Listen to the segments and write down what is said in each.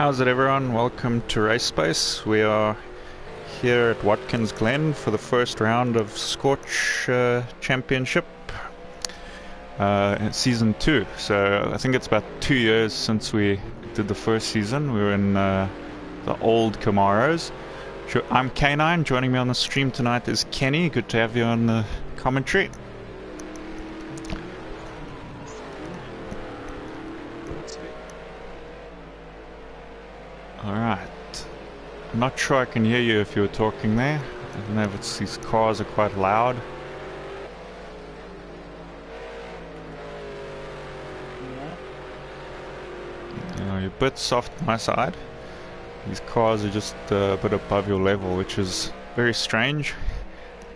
How's it, everyone? Welcome to Race Space. We are here at Watkins, Glen for the first round of SCORCH Championship in Season 2. So I think it's about 2 years since we did the first season. We were in the old Camaros. I'm K9. Joining me on the stream tonight is Kenny. Good to have you on the commentary. Alright. I'm not sure I can hear you if you were talking there. I don't know if it's these cars are quite loud. You're a bit soft on my side. These cars are just a bit above your level, which is very strange.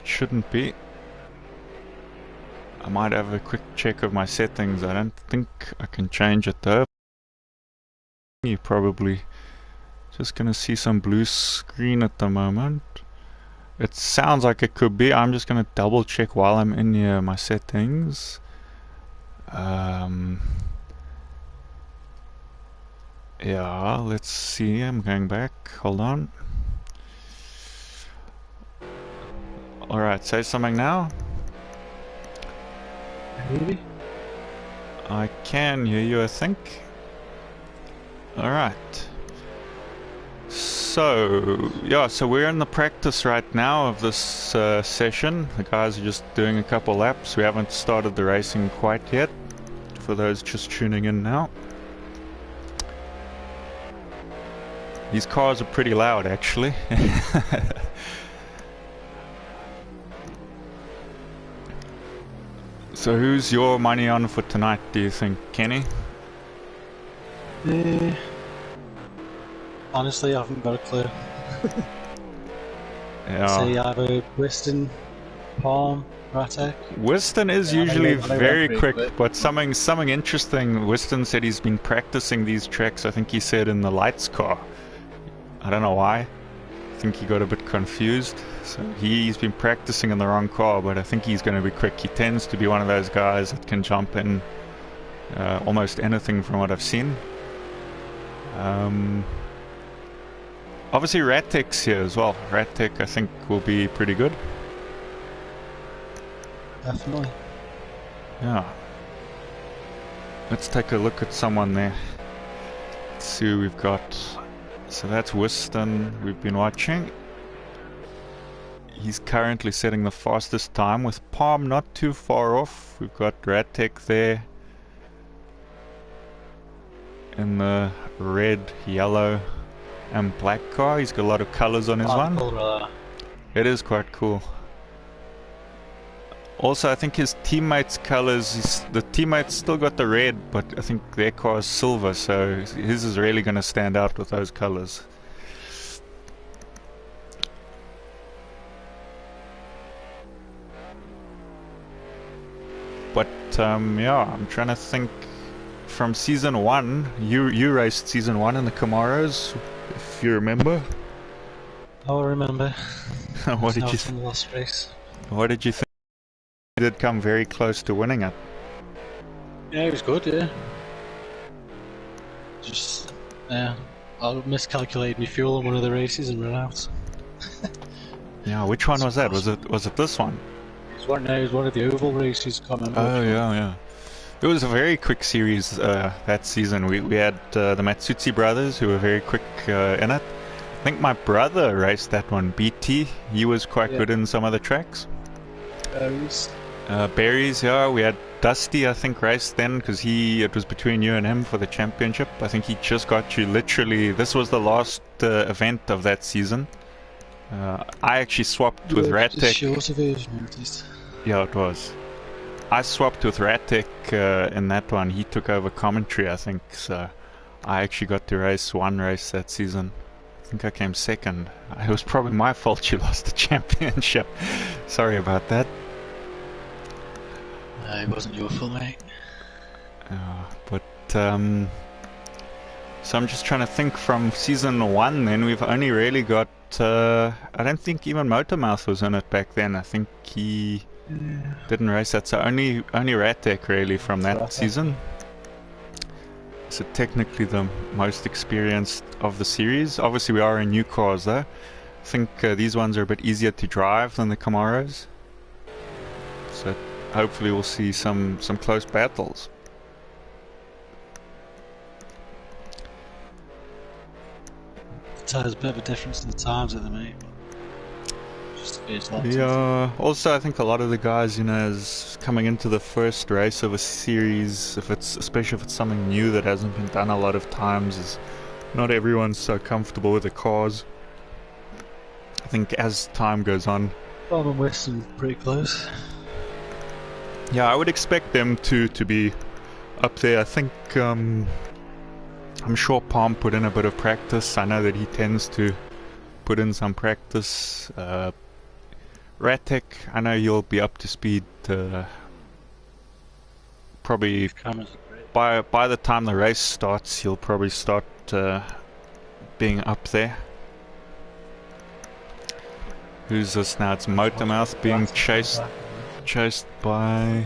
It shouldn't be. I might have a quick check of my settings. I don't think I can change it though. You're probably just gonna see some blue screen at the moment. It sounds like it could be. I'm just gonna double check while I'm in here my settings. Yeah, let's see. I'm going back. Hold on. Alright, say something now. Maybe. I can hear you, I think. Alright. So, yeah, so we're in the practice right now of this session. The guys are just doing a couple laps. We haven't started the racing quite yet, for those just tuning in now. These cars are pretty loud, actually. So who's your money on for tonight, do you think, Kenny? Honestly, I haven't got a clue. Yeah. See, either Weston, Palm, Ratek. Weston is usually very quick, but something interesting. Weston said he's been practicing these tracks. I think he said in the lights car. I don't know why. I think he got a bit confused. So he's been practicing in the wrong car, but I think he's going to be quick. He tends to be one of those guys that can jump in almost anything from what I've seen. Obviously Ratek's here as well. Ratek I think will be pretty good. Definitely. Yeah. Let's take a look at someone there. Let's see who we've got. So that's Weston we've been watching. He's currently setting the fastest time with Palm not too far off. We've got Ratek there in the red, yellow and black car. He's got a lot of colors on his one. Cool, it is quite cool. Also, I think his teammates' colors, the teammates still got the red, but I think their car is silver, so his is really going to stand out with those colors. But yeah, I'm trying to think. From season 1, you raced season 1 in the Camaros, if you remember. I remember. What did you think? Last race. What did you think? You did come very close to winning it. Yeah, it was good. Yeah. Just I miscalculated my fuel in one of the races and ran out. Yeah, which one was that? Was it this one? It was one of the oval races. Can't remember. Oh yeah. It was a very quick series that season. We had the Matsutsi brothers who were very quick in it. I think my brother raced that one, BT. He was quite good in some of the tracks. Berries, yeah. We had Dusty, I think, raced then because it was between you and him for the championship. I think he just got you literally. This was the last event of that season. I actually swapped with Ratek. Shorter version, at least. Yeah, it was. I swapped with Ratek in that one. He took over commentary, I think, so I actually got to race one race that season. I think I came second. It was probably my fault you lost the championship. Sorry about that. It wasn't your fault, mate. But so I'm just trying to think from season 1 then. We've only really got I don't think even Motormouth was in it back then. I think he didn't race that, so only Ratek really from that season. So technically the most experienced of the series. Obviously we are in new cars though. I think these ones are a bit easier to drive than the Camaros. So hopefully we'll see some close battles. There's a bit of a difference in the times at the minute. Yeah, also I think a lot of the guys, you know, is coming into the first race of a series, especially if it's something new that hasn't been done a lot of times, is not everyone's so comfortable with the cars. I think as time goes on. Palm and Weston pretty close. Yeah, I would expect them to be up there. I think I'm sure Palm put in a bit of practice. I know that he tends to put in some practice. Ratek, I know he'll be up to speed probably by the time the race starts. He'll probably start being up there. Who's this now? It's Motormouth being chased by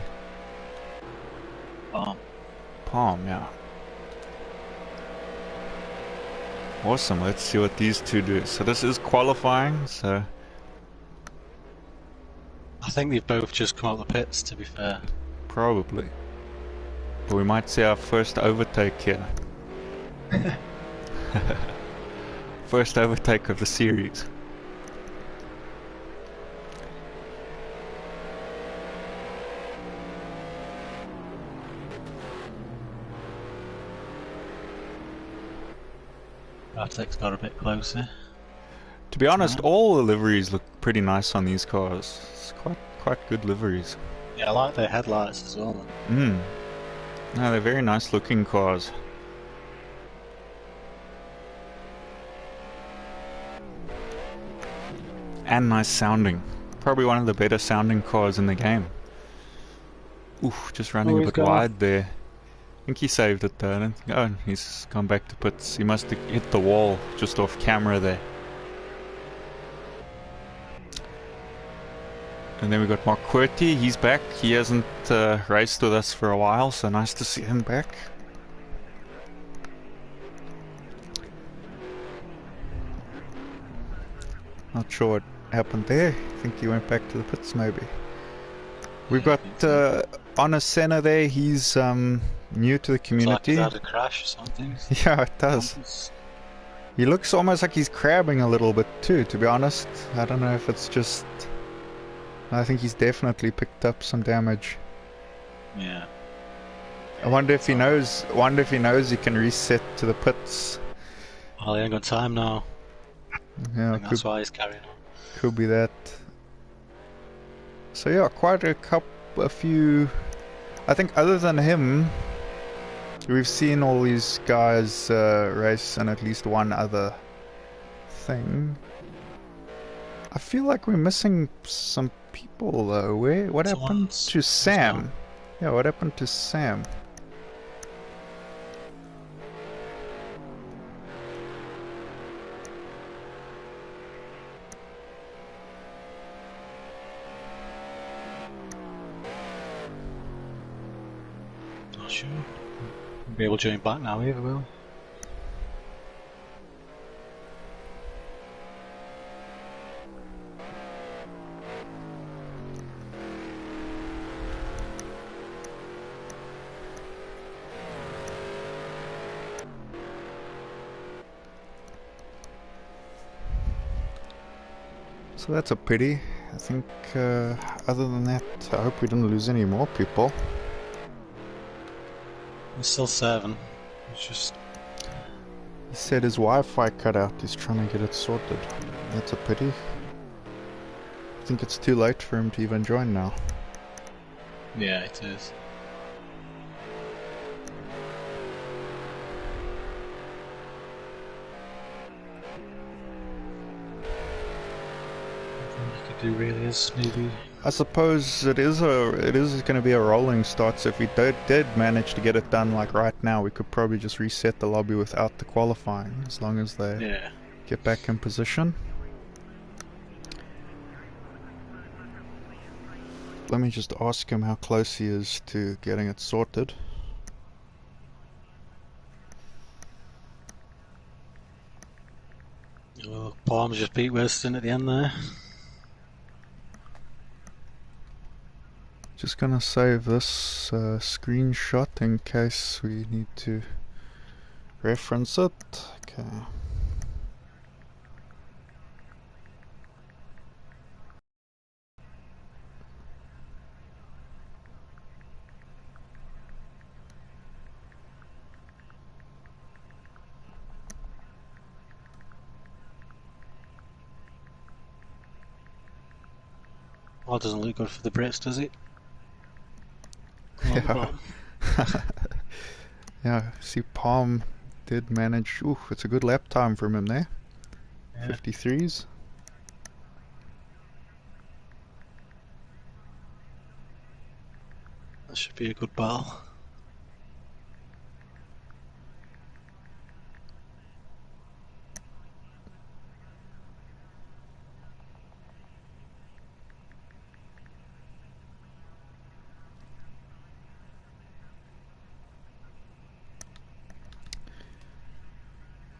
Palm, yeah. Awesome, let's see what these two do. So this is qualifying, so I think they've both just come out of the pits, to be fair. Probably. But we might see our first overtake here. First overtake of the series. Artek's got a bit closer. To be honest, all the liveries look pretty nice on these cars. It's quite good liveries. Yeah, I like their headlights as well. No, they're very nice looking cars. And nice sounding. Probably one of the better sounding cars in the game. Oof, just running a bit wide there. I think he saved it though. I don't think. Oh, he's gone back to pits. He must have hit the wall just off camera there. And then we got Mark Quirty. He's back. He hasn't raced with us for a while, so nice to see him back. Not sure what happened there. I think he went back to the pits maybe. We've got Honor Senna there. He's new to the community. It's like he's had a crash or something. Yeah, it does. He looks almost like he's crabbing a little bit too, to be honest. I don't know if it's just... I think he's definitely picked up some damage. Yeah. I wonder if he knows he can reset to the pits. Well, he ain't got time now. Yeah, that's why he's carrying on. Could be that. So yeah, quite a few... I think other than him, we've seen all these guys race in at least one other thing. I feel like we're missing some people though. What happened to Sam? Yeah, what happened to Sam? Not sure. Won't be able to join back now either, will we? So that's a pity. I think other than that, I hope we didn't lose any more people. We're still 7. It's just... He said his Wi-Fi cut out. He's trying to get it sorted. That's a pity. I think it's too late for him to even join now. Yeah, it is. Do really is maybe. I suppose it is going to be a rolling start. So if we did manage to get it done like right now, we could probably just reset the lobby without the qualifying, as long as they get back in position. Let me just ask him how close he is to getting it sorted. Well, Palms just beat Weston at the end there. Just gonna save this screenshot in case we need to reference it. Okay. Well, it doesn't look good for the Brits, does it? Yeah. Yeah, see Palm did manage, ooh, it's a good lap time from him there. Yeah. 53s. That should be a good battle.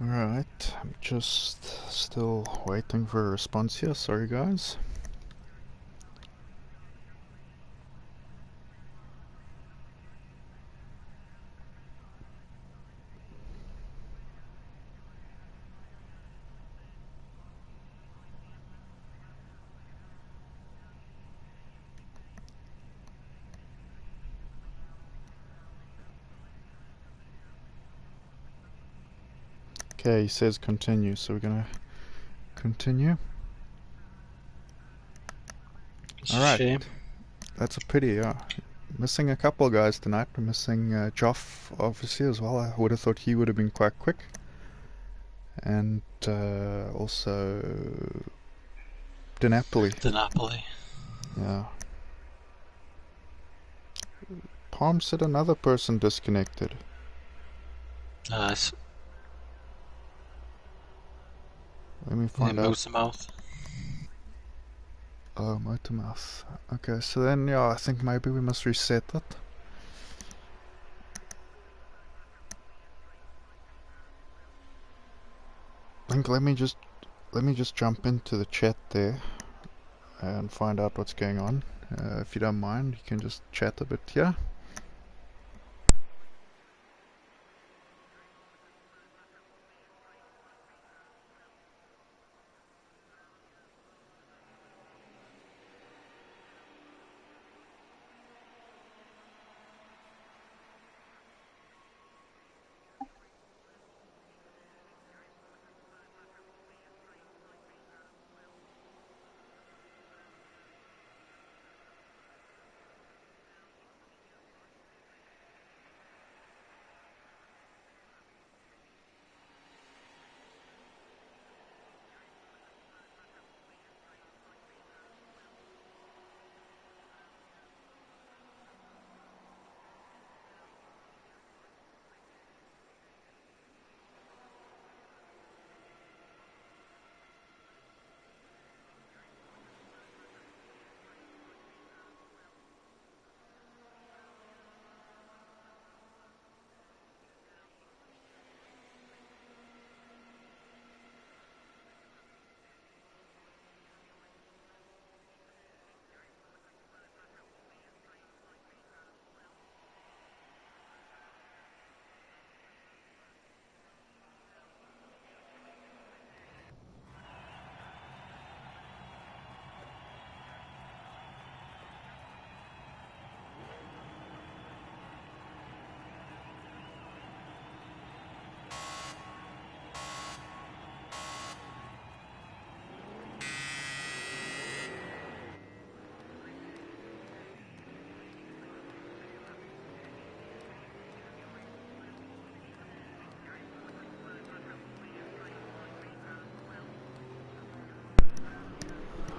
Alright, I'm just still waiting for a response here, sorry guys. Okay, he says continue, so we're gonna continue. Alright, that's a pity, yeah. Missing a couple guys tonight. We're missing Joff, obviously, as well. I would have thought he would have been quite quick. And also DiNapoli. DiNapoli. Yeah. Palm said another person disconnected. Nice. Let me find out. Motormouth. Oh, Motormouth. Okay, so then, yeah, I think maybe we must reset it. I think let me just jump into the chat there and find out what's going on. If you don't mind, you can just chat a bit here.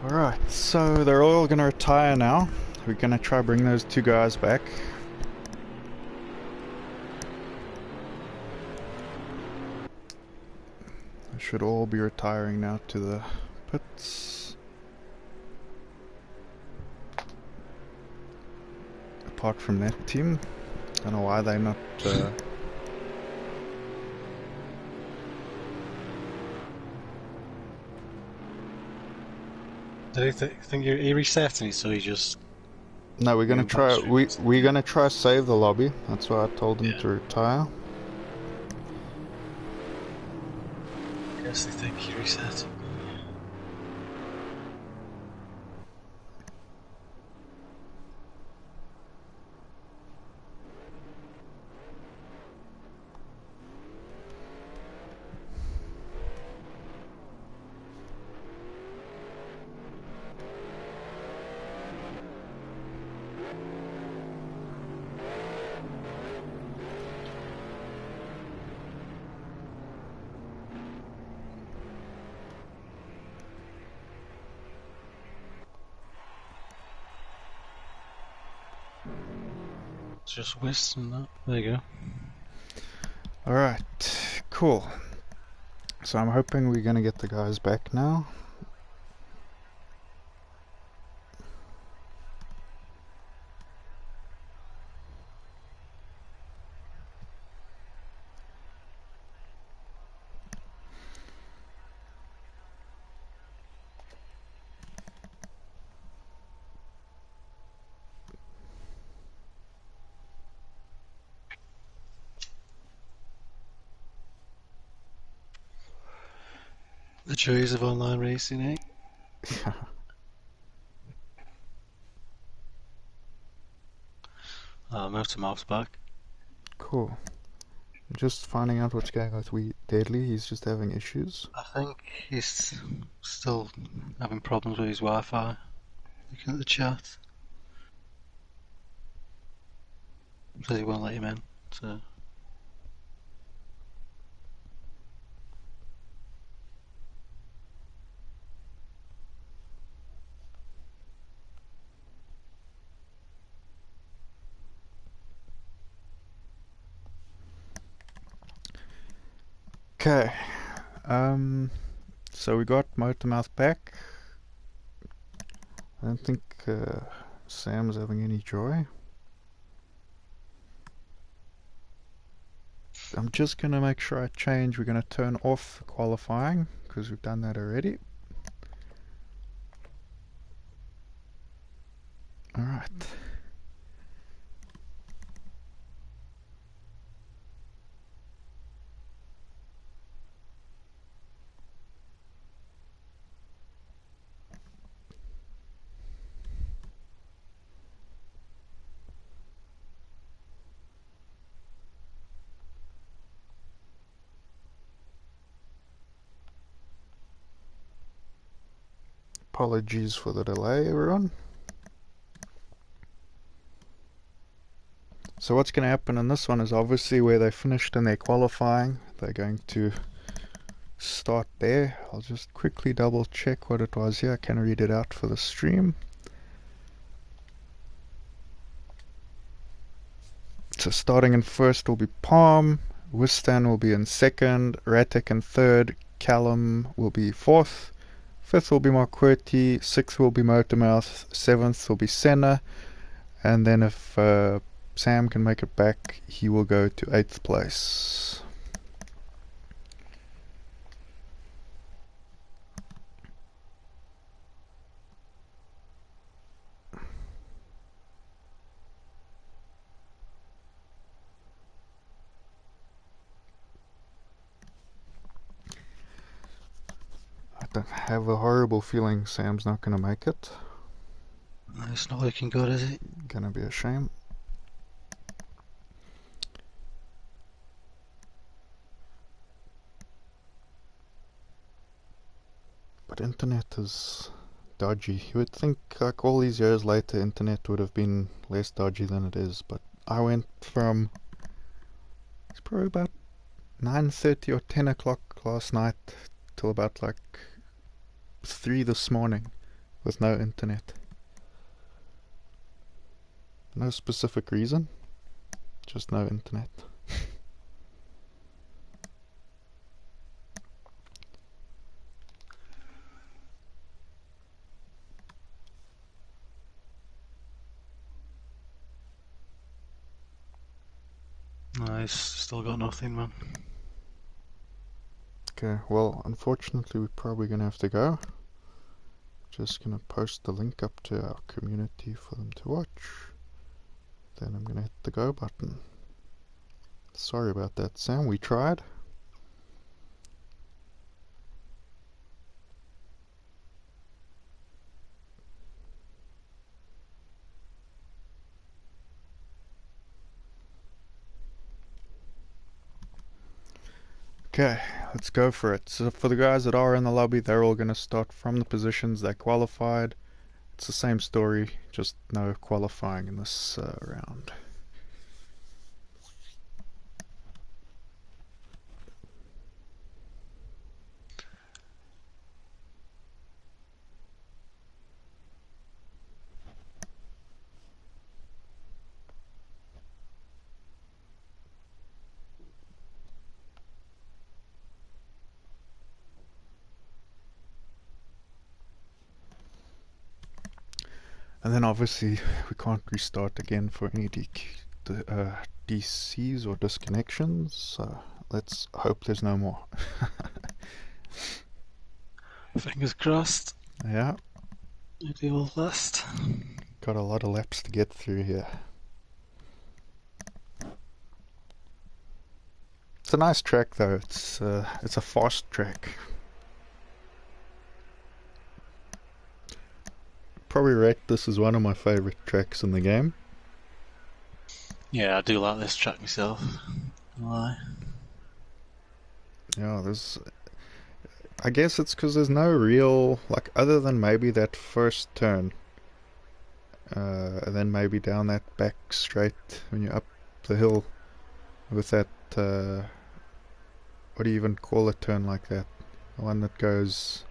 Alright, so they're all gonna retire now. We're gonna try bring those two guys back. They should all be retiring now to the pits. Apart from that team. I don't know why they're not Did he think he reset and so he just... No, we're gonna try. We're gonna try save the lobby. That's why I told him to retire. I guess they think he reset. It's just whist and that. There you go. Alright, cool. So I'm hoping we're gonna get the guys back now. The joys of online racing, eh? Mouth to mouth's back. Cool. Just finding out what's going on with Deadly. He's just having issues. I think he's still having problems with his Wi-Fi. Looking at the chat. Says he won't let him in, so... Okay. So we got Motormouth back. I don't think Sam's having any joy. I'm just gonna make sure I change. We're gonna turn off qualifying because we've done that already. Alright. Apologies for the delay, everyone. So what's going to happen in this one is obviously where they finished in their qualifying, they're going to start there. I'll just quickly double check what it was here. I can read it out for the stream. So starting in first will be Palm, Wistan will be in second, Ratek in third, Callum will be fourth, fifth will be Marquerty, sixth will be Motormouth, seventh will be Senna, and then if Sam can make it back, he will go to 8th place. I have a horrible feeling Sam's not going to make it. It's not looking good, is it? Gonna be a shame. But internet is dodgy. You would think like all these years later internet would have been less dodgy than it is, but I went from, it's probably about 9:30 or 10 o'clock last night till about like 3 this morning with no internet. No specific reason, just no internet. No, he's still got nothing, man. Okay, well, unfortunately we're probably gonna have to go. Just gonna post the link up to our community for them to watch. Then I'm gonna hit the go button. Sorry about that, Sam. We tried. Okay, let's go for it. So for the guys that are in the lobby, they're all going to start from the positions they qualified. It's the same story, just no qualifying in this round. And then obviously we can't restart again for any DCs or disconnections, so let's hope there's no more. Fingers crossed. Yeah. Maybe will last. Got a lot of laps to get through here. It's a nice track though, it's a fast track. Probably rate this as one of my favourite tracks in the game. Yeah, I do like this track myself. Why? Yeah, I guess it's because there's no real, like, other than maybe that first turn, and then maybe down that back straight when you're up the hill with that, what do you even call a turn like that? The one that goes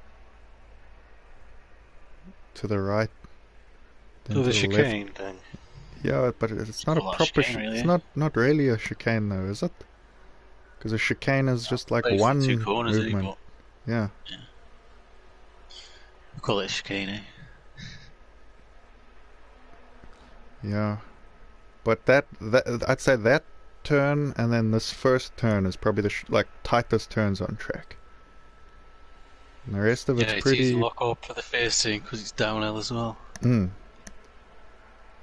to the right, then To the to the chicane left. then. Yeah, but it's not a proper chicane, really. It's not really a chicane though, is it? Because a chicane is just like one two corners, movement. Yeah. We call it chicane. Yeah. But that I'd say that turn and then this first turn is probably the tightest turns on track. And the rest of it's pretty. It's easy to lock up for the first turn because it's downhill as well.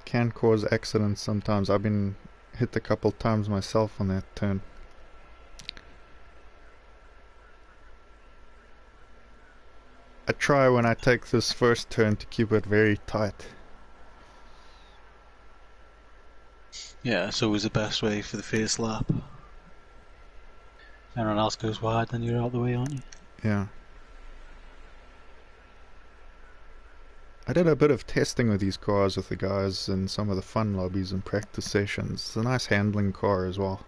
Can cause accidents sometimes. I've been hit a couple times myself on that turn. I try when I take this first turn to keep it very tight. Yeah, it's always the best way for the first lap. Everyone else goes wide, then you're out the way, aren't you? Yeah. I did a bit of testing with these cars with the guys in some of the fun lobbies and practice sessions. It's a nice handling car as well.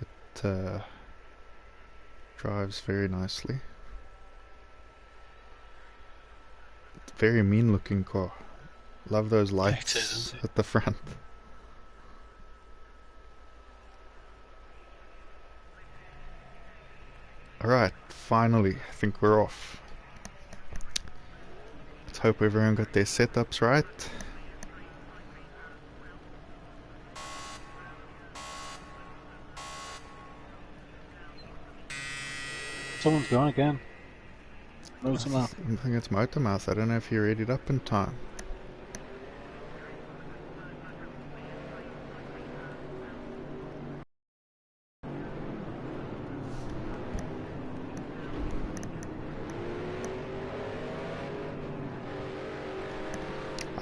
It drives very nicely. Very mean looking car. Love those lights at the front. Alright, finally, I think we're off. Let's hope everyone got their setups right. Someone's gone again. Motormouth. I think it's Motormouth. I don't know if he readied up in time.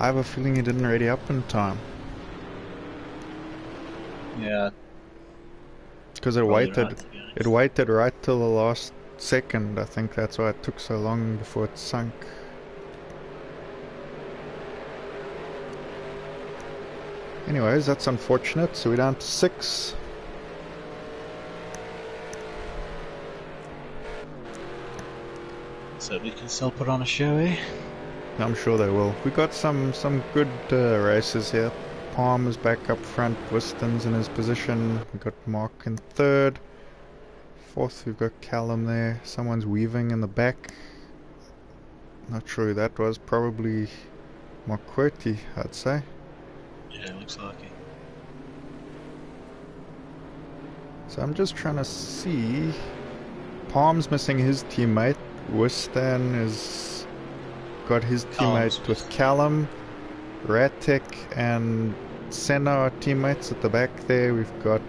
I have a feeling he didn't ready up in time. Yeah. Because it waited right till the last second. I think that's why it took so long before it sunk. Anyways, that's unfortunate. So we're down to 6. So we can still put on a show, eh? I'm sure they will. We got some good races here. Palmer's back up front. Wiston's in his position. We got Mark in 3rd. 4th, we've got Callum there. Someone's weaving in the back. Not sure who that was. Probably McQuartie, I'd say. Yeah, it looks like it. So I'm just trying to see. Palm's missing his teammate. Wiston is got his teammate with Callum, Ratek and Senna are teammates at the back there. We've got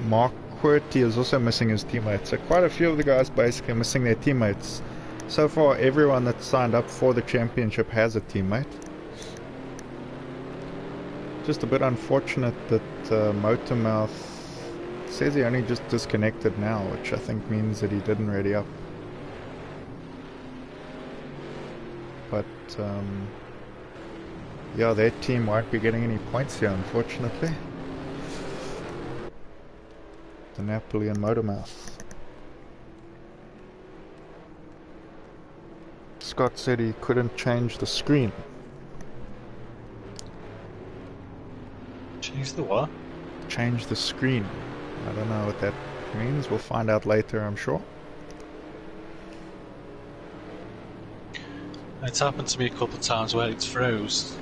Mark Qwerty is also missing his teammates. So quite a few of the guys basically missing their teammates. So far, everyone that's signed up for the championship has a teammate. Just a bit unfortunate that Motormouth says he only just disconnected now, which I think means that he didn't ready up. But yeah, their team won't be getting any points here, unfortunately. The Napoli and Motormouth. Scott said he couldn't change the screen. Change the what? Change the screen. I don't know what that means. We'll find out later, I'm sure. It's happened to me a couple of times where it's froze.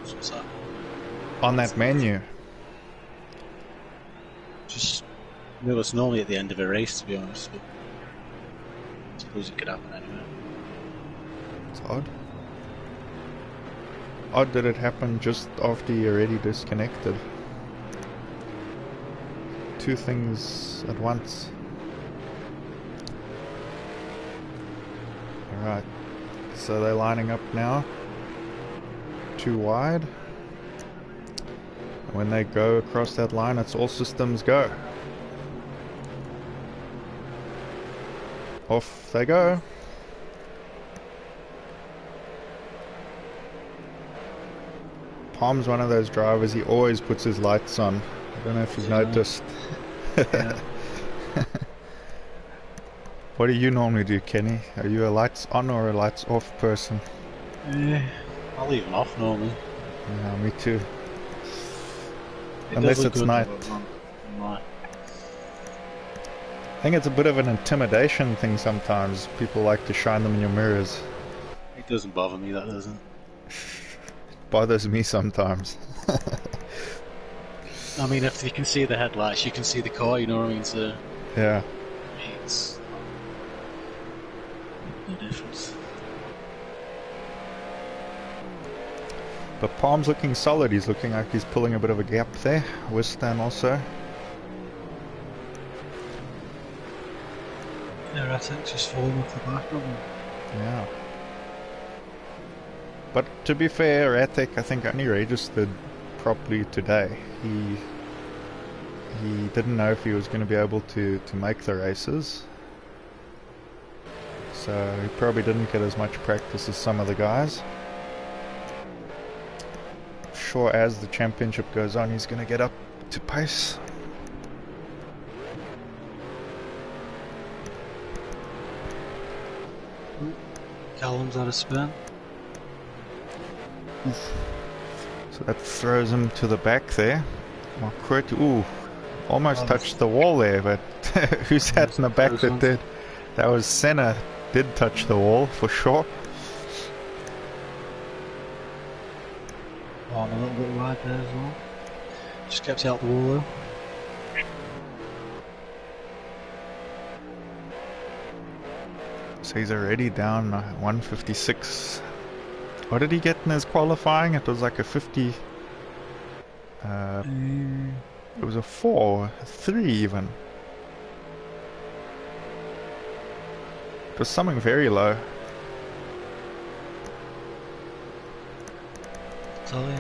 What's that? On that menu. Just, well, it's normally at the end of a race, to be honest, but I suppose it could happen anyway. It's odd. Odd that it happened just after you already disconnected. Two things at once. Alright, so they're lining up now. Too wide. When they go across that line, it's all systems go. Off they go. Palm's one of those drivers, he always puts his lights on. I don't know if you've noticed. Yeah. What do you normally do, Kenny? Are you a lights on or a lights off person? I'll leave them off normally. Yeah, me too. Unless it's night. I think it's a bit of an intimidation thing sometimes. People like to shine them in your mirrors. It doesn't bother me, that doesn't. Bothers me sometimes. I mean, if you can see the headlights, you can see the car, you know what I mean? So yeah. It's no difference. But Palm's looking solid. He's looking like he's pulling a bit of a gap there. Wistan also. Yeah, I think just falling off the back of him. Yeah. But to be fair, Ratek I think only registered properly today. He didn't know if he was going to be able to make the races. So he probably didn't get as much practice as some of the guys. Sure, as the championship goes on, he's going to get up to pace. Callum's out of spin. Oof. So that throws him to the back there. Ooh, almost touched the wall there, but who's that in the back that did? That was Senna, did touch the wall for sure. Oh, I'm a little bit wide there as well. Just kept out the wall though. So he's already down 156. What did he get in his qualifying? It was like a 50. It was a 4, a 3 even. It was something very low. Tell you.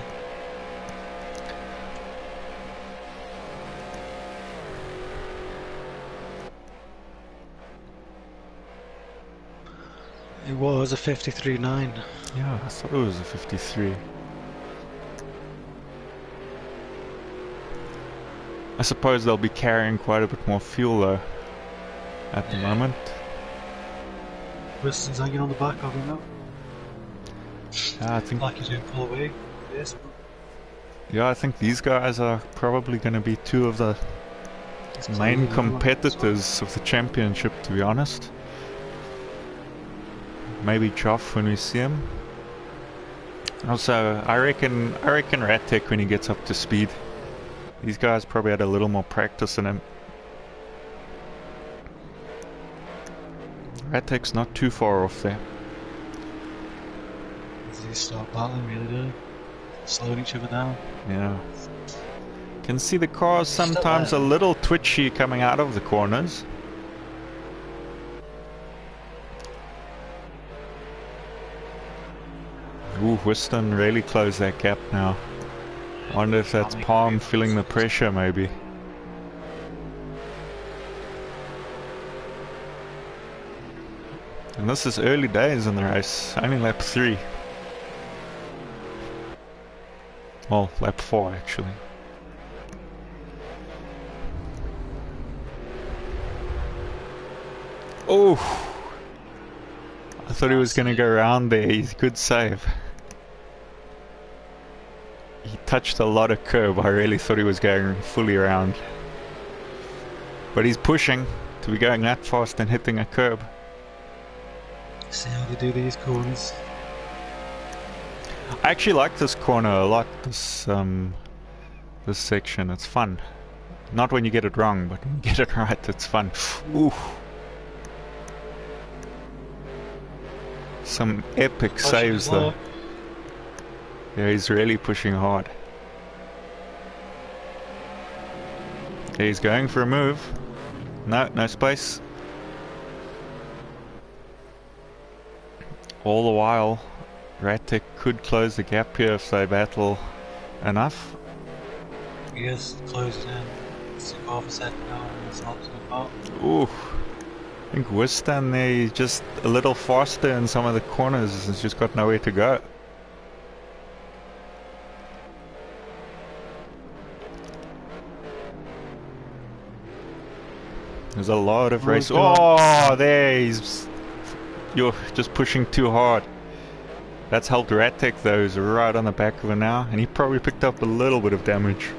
It was a 53.9. Yeah, I thought it was a 53. I suppose they'll be carrying quite a bit more fuel though at the moment. Wilson's hanging on the back of him now. Yeah, I think. Like he's doing pull away. Yes. Yeah, I think these guys are probably going to be two of the main competitors of the championship, to be honest. Maybe Joff when we see him. Also, I reckon Ratek when he gets up to speed. These guys probably had a little more practice in him. Ratek's not too far off there. They start battling really good, slowing each other down. Yeah. Can see the cars sometimes a little twitchy coming out of the corners. Ooh, Whiston really closed that gap now. Wonder if that's Palm feeling the pressure maybe. And this is early days in the race, only lap 3. Well, lap 4 actually. Oh! I thought he was going to go around there. He's good save. He touched a lot of curb. I really thought he was going fully around. But he's pushing to be going that fast and hitting a curb. See how they do these corners. I actually like this corner a lot. This section. It's fun. Not when you get it wrong, but when you get it right, it's fun. Ooh. Some epic saves though. Yeah, he's really pushing hard. Okay, he's going for a move. No, no space. All the while, Ratek could close the gap here if they battle enough. Yes, closing in. It's off a second now and it's not so far. Ooh. I think Whiston there, he's just a little faster in some of the corners. He's just got nowhere to go. There's a lot of race. Oh, there he's. You're just pushing too hard. That's helped Ratek though, who's right on the back of it now, and he probably picked up a little bit of damage.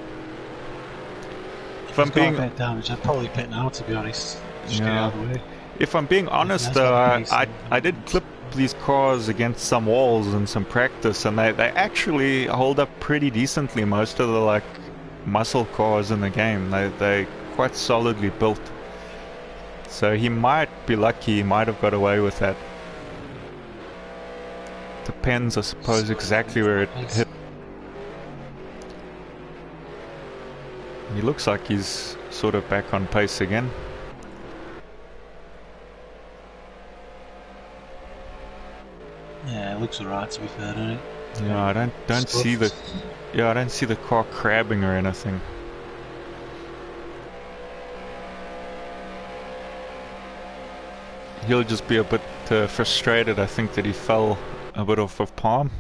If I'm being a bit of damage, I'd probably pit now to be honest. Just get out of the way. If I'm being honest though, I did clip these cars against some walls in some practice, and they actually hold up pretty decently. Most of the like muscle cars in the game, they quite solidly built. So he might be lucky, he might have got away with that. Depends, I suppose, exactly where it hit. He looks like he's sort of back on pace again. Yeah, it looks alright to be fair, doesn't it? Yeah, I don't see the car crabbing or anything. He'll just be a bit frustrated, I think, that he fell a bit off of Palm.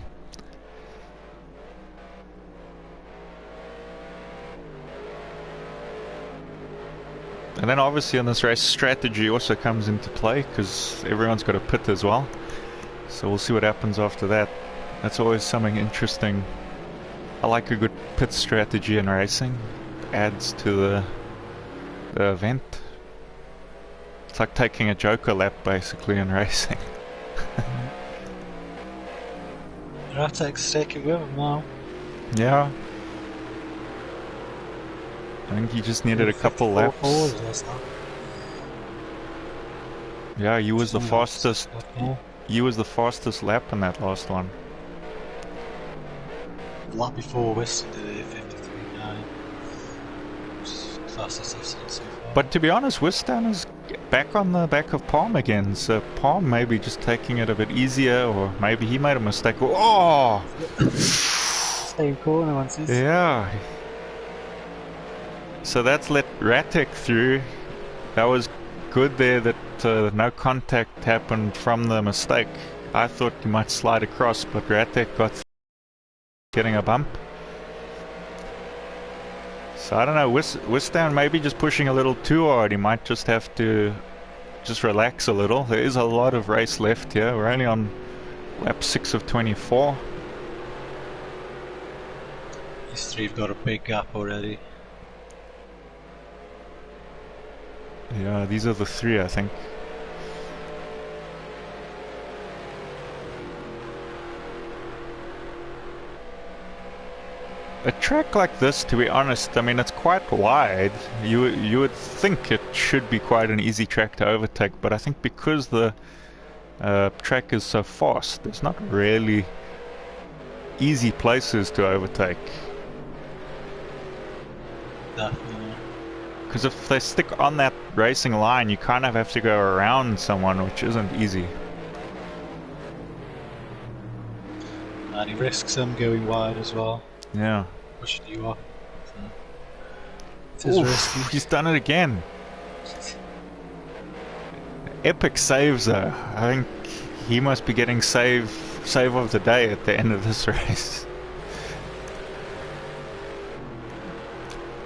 And then obviously in this race, strategy also comes into play, because everyone's got a pit as well. So we'll see what happens after that. That's always something interesting. I like a good pit strategy in racing. It adds to the event. It's like taking a joker lap basically in racing. Ratek's sticking with him now. Yeah. I think he just needed a couple laps. Yeah, he was the fastest. He was the fastest lap in that last one. The lap before Weston did a 53.9, which is the fastest I've seen so far. But to be honest, Weston is back on the back of Palm again, so Palm maybe just taking it a bit easier, or maybe he made a mistake. Oh! Same corner once he's... Yeah. So that's let Ratek through. That was good there that no contact happened from the mistake. I thought he might slide across, but Ratek got getting a bump. So I don't know, Whiston maybe just pushing a little too hard. He might just have to just relax a little. There is a lot of race left here. We're only on lap 6 of 24. These three have got a big gap already. Yeah, these are the three, I think. A track like this, to be honest, I mean, it's quite wide. You would think it should be quite an easy track to overtake, but I think because the track is so fast, there's not really easy places to overtake. Definitely. Because if they stick on that racing line, you kind of have to go around someone, which isn't easy. And he risks them going wide as well. Yeah. Pushing you off. So it is risky. He's done it again. Epic saves though. I think he must be getting save of the day at the end of this race.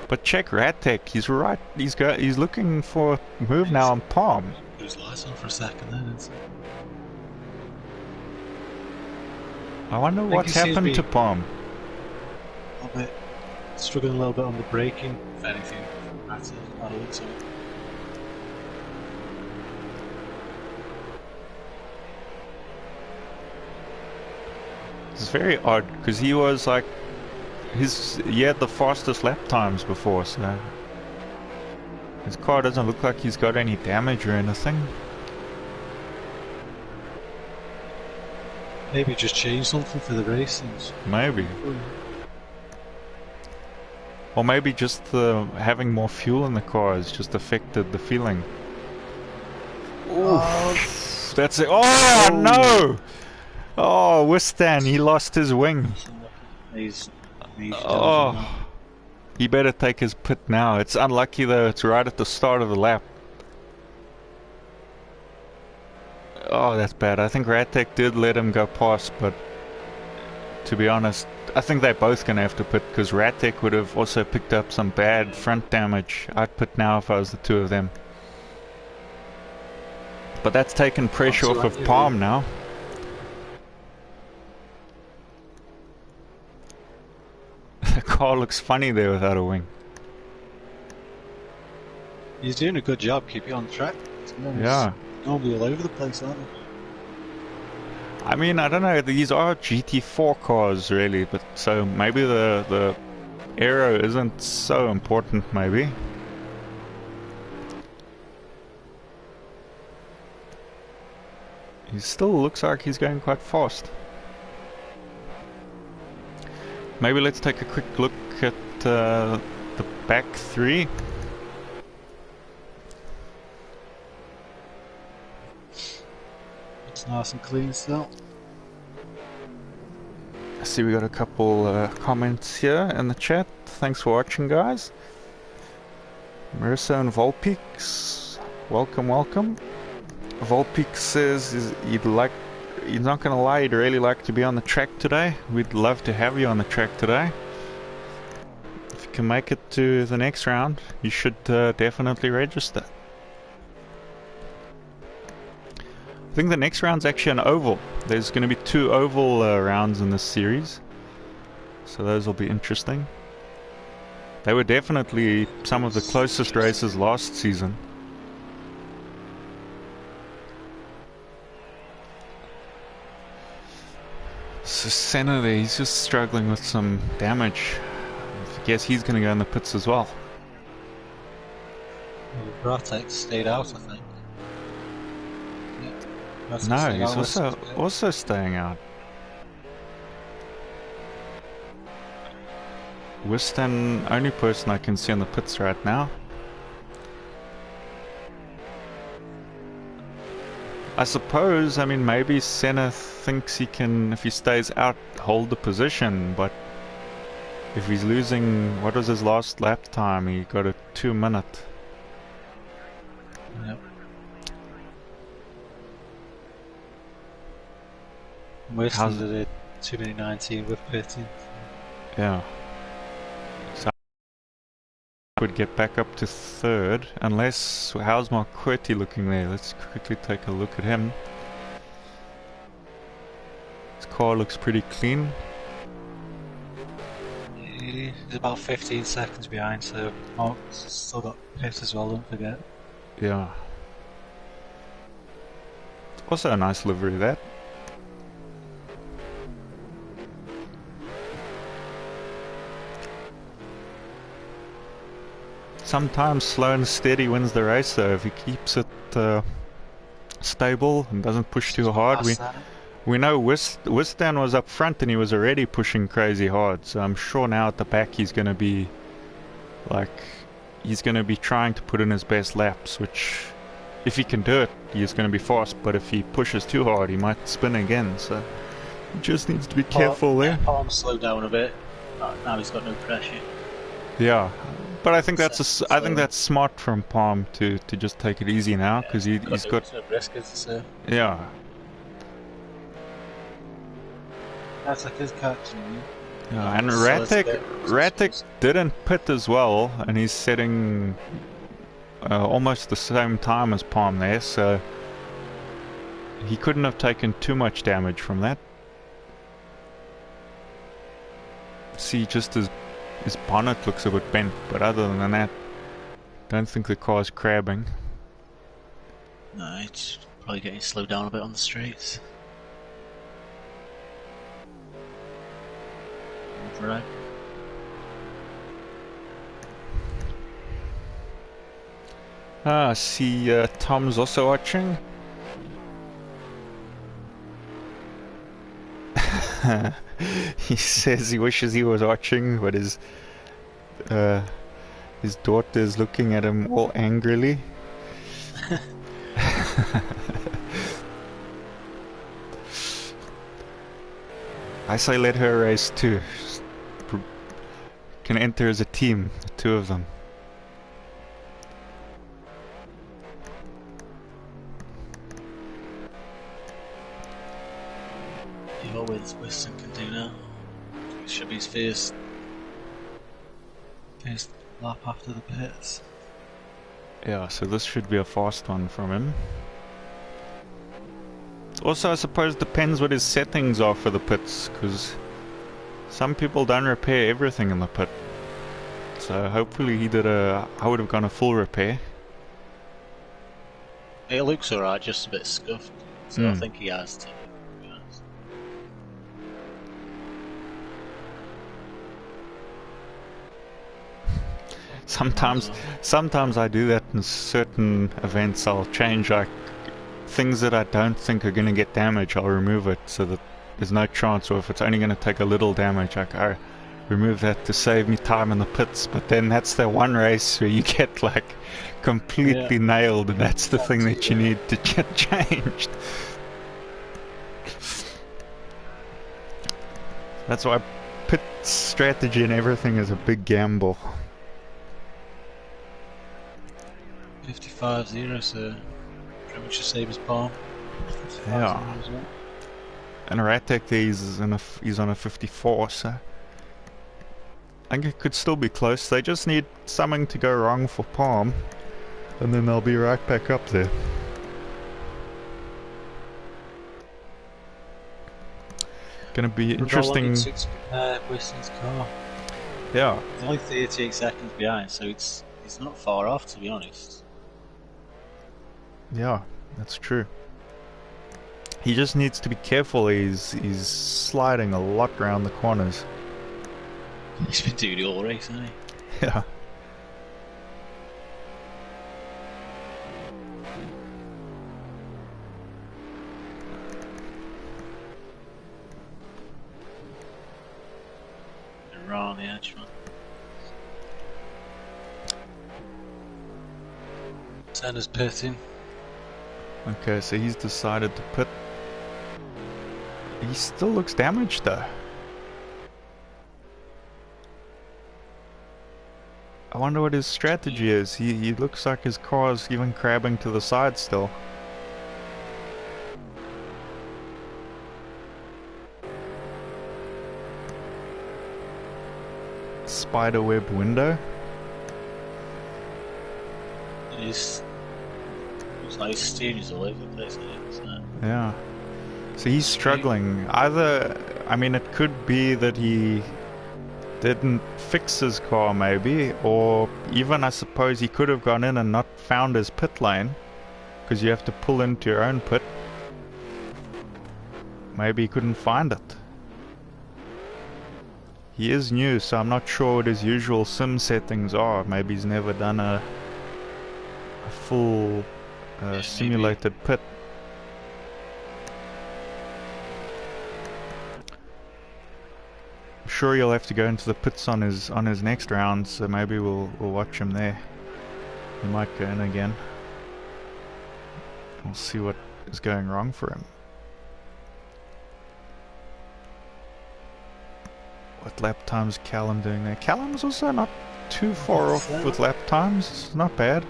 But check Ratek, he's right. He's looking for a move now on Palm. Put his lights on for a second then. I wonder what's happened to Palm. A little bit struggling a little bit on the braking, if anything. That's it. I don't think so. It's very odd because he was like he had the fastest lap times before, so his car doesn't look like he's got any damage or anything. Maybe just change something for the racing. Maybe. Or maybe just having more fuel in the car has just affected the feeling. Oof, that's it. Oh no! Oh, Wistan, he lost his wing. Oh, he better take his pit now. It's unlucky though, it's right at the start of the lap. Oh, that's bad. I think Ratek did let him go past, but to be honest, I think they're both going to have to pit because Ratek would have also picked up some bad front damage. I'd pit now if I was the two of them. But that's taken pressure off of Palm now. The car looks funny there without a wing. He's doing a good job keeping on track. Yeah. Normally all over the place, aren't they? I mean, I don't know, these are GT4 cars really, but so maybe the aero isn't so important maybe. He still looks like he's going quite fast. Maybe let's take a quick look at the back three. It's nice and clean still. I see we got a couple comments here in the chat. Thanks for watching, guys. Marissa and Volpeaks, welcome. Volpeaks says he's not gonna lie, he'd really like to be on the track today. We'd love to have you on the track today. If you can make it to the next round, you should definitely register. I think the next round's actually an oval. There's going to be 2 oval rounds in this series, so those will be interesting. They were definitely some of the closest races last season. So Senna there, he's just struggling with some damage. I guess he's going to go in the pits as well. Ratek stayed out, I think. No, he's also staying out. Wistan, only person I can see in the pits right now. I suppose, I mean, maybe Senna thinks he can, if he stays out, hold the position, but if he's losing, what was his last lap time? He got a 2 minute. Yep. Weston did it 2019 with pitting. Yeah. So I would get back up to 3rd, unless, how's Marquetti looking there? Let's quickly take a look at him. His car looks pretty clean. He's about 15 seconds behind, so Mark's still got pit as well, don't forget. Yeah. Also a nice livery, that. Sometimes slow and steady wins the race though. If he keeps it stable and doesn't push too hard. We know Wistan was up front and he was already pushing crazy hard, so I'm sure now at the back he's going to be trying to put in his best laps, which if he can do it, he's going to be fast, but if he pushes too hard, he might spin again, so he just needs to be careful there. Palm slowed down a bit. Now he's got no pressure. Yeah, but I think that's smart from Palm to just take it easy now, because he's got no risk, as I say. Yeah. That's like his catch. Yeah, and Ratic didn't pit as well, and he's setting almost the same time as Palm there, so he couldn't have taken too much damage from that. See, just his bonnet looks a bit bent, but other than that, don't think the car's crabbing. No, it's probably getting slowed down a bit on the straights. Right. I see Tom's also watching. He says he wishes he was watching, but his daughter is looking at him all angrily. I say let her race too. Can enter as a team, the two of them. You know what Weston can do now. It should be his first lap after the pits. Yeah, so this should be a fast one from him. Also, I suppose depends what his settings are for the pits, because some people don't repair everything in the pit. So hopefully he did I would have gone a full repair. It looks alright, just a bit scuffed. So I think he has to. Be honest. Sometimes I do that in certain events. I'll change like things that I don't think are going to get damage. I'll remove it so that there's no chance, or if it's only going to take a little damage, like I remove that to save me time in the pits. But then that's the one race where you get like completely nailed, and that's the thing that you need to get changed. That's why pit strategy and everything is a big gamble. 55-0, so pretty much the same as Palm. Yeah. And Ratek he's on a 54, so I think it could still be close. They just need something to go wrong for Palm, and then they'll be right back up there. Gonna be interesting. Weston's car. Yeah. He's only 38 seconds behind, so it's not far off, to be honest. Yeah, that's true. He just needs to be careful. He's sliding a lot around the corners. He's been doing it all race, hasn't he? Yeah. They're right on the edge, man. Tanner's pitting. Okay, so he's decided to pit. He still looks damaged though. I wonder what his strategy is. He looks like his car's even crabbing to the side still. Spiderweb window. Looks like his steering's all over the place, isn't it? Yeah. So he's struggling. Either, I mean, it could be that he didn't fix his car maybe, or even I suppose he could have gone in and not found his pit lane, because you have to pull into your own pit. Maybe he couldn't find it. He is new, so I'm not sure what his usual sim settings are. Maybe he's never done a full simulated pit. I'm sure he'll have to go into the pits on his next round, so maybe we'll watch him there. He might go in again. We'll see what is going wrong for him. What lap times Callum doing there? Callum's also not too far off with lap times. It's not bad.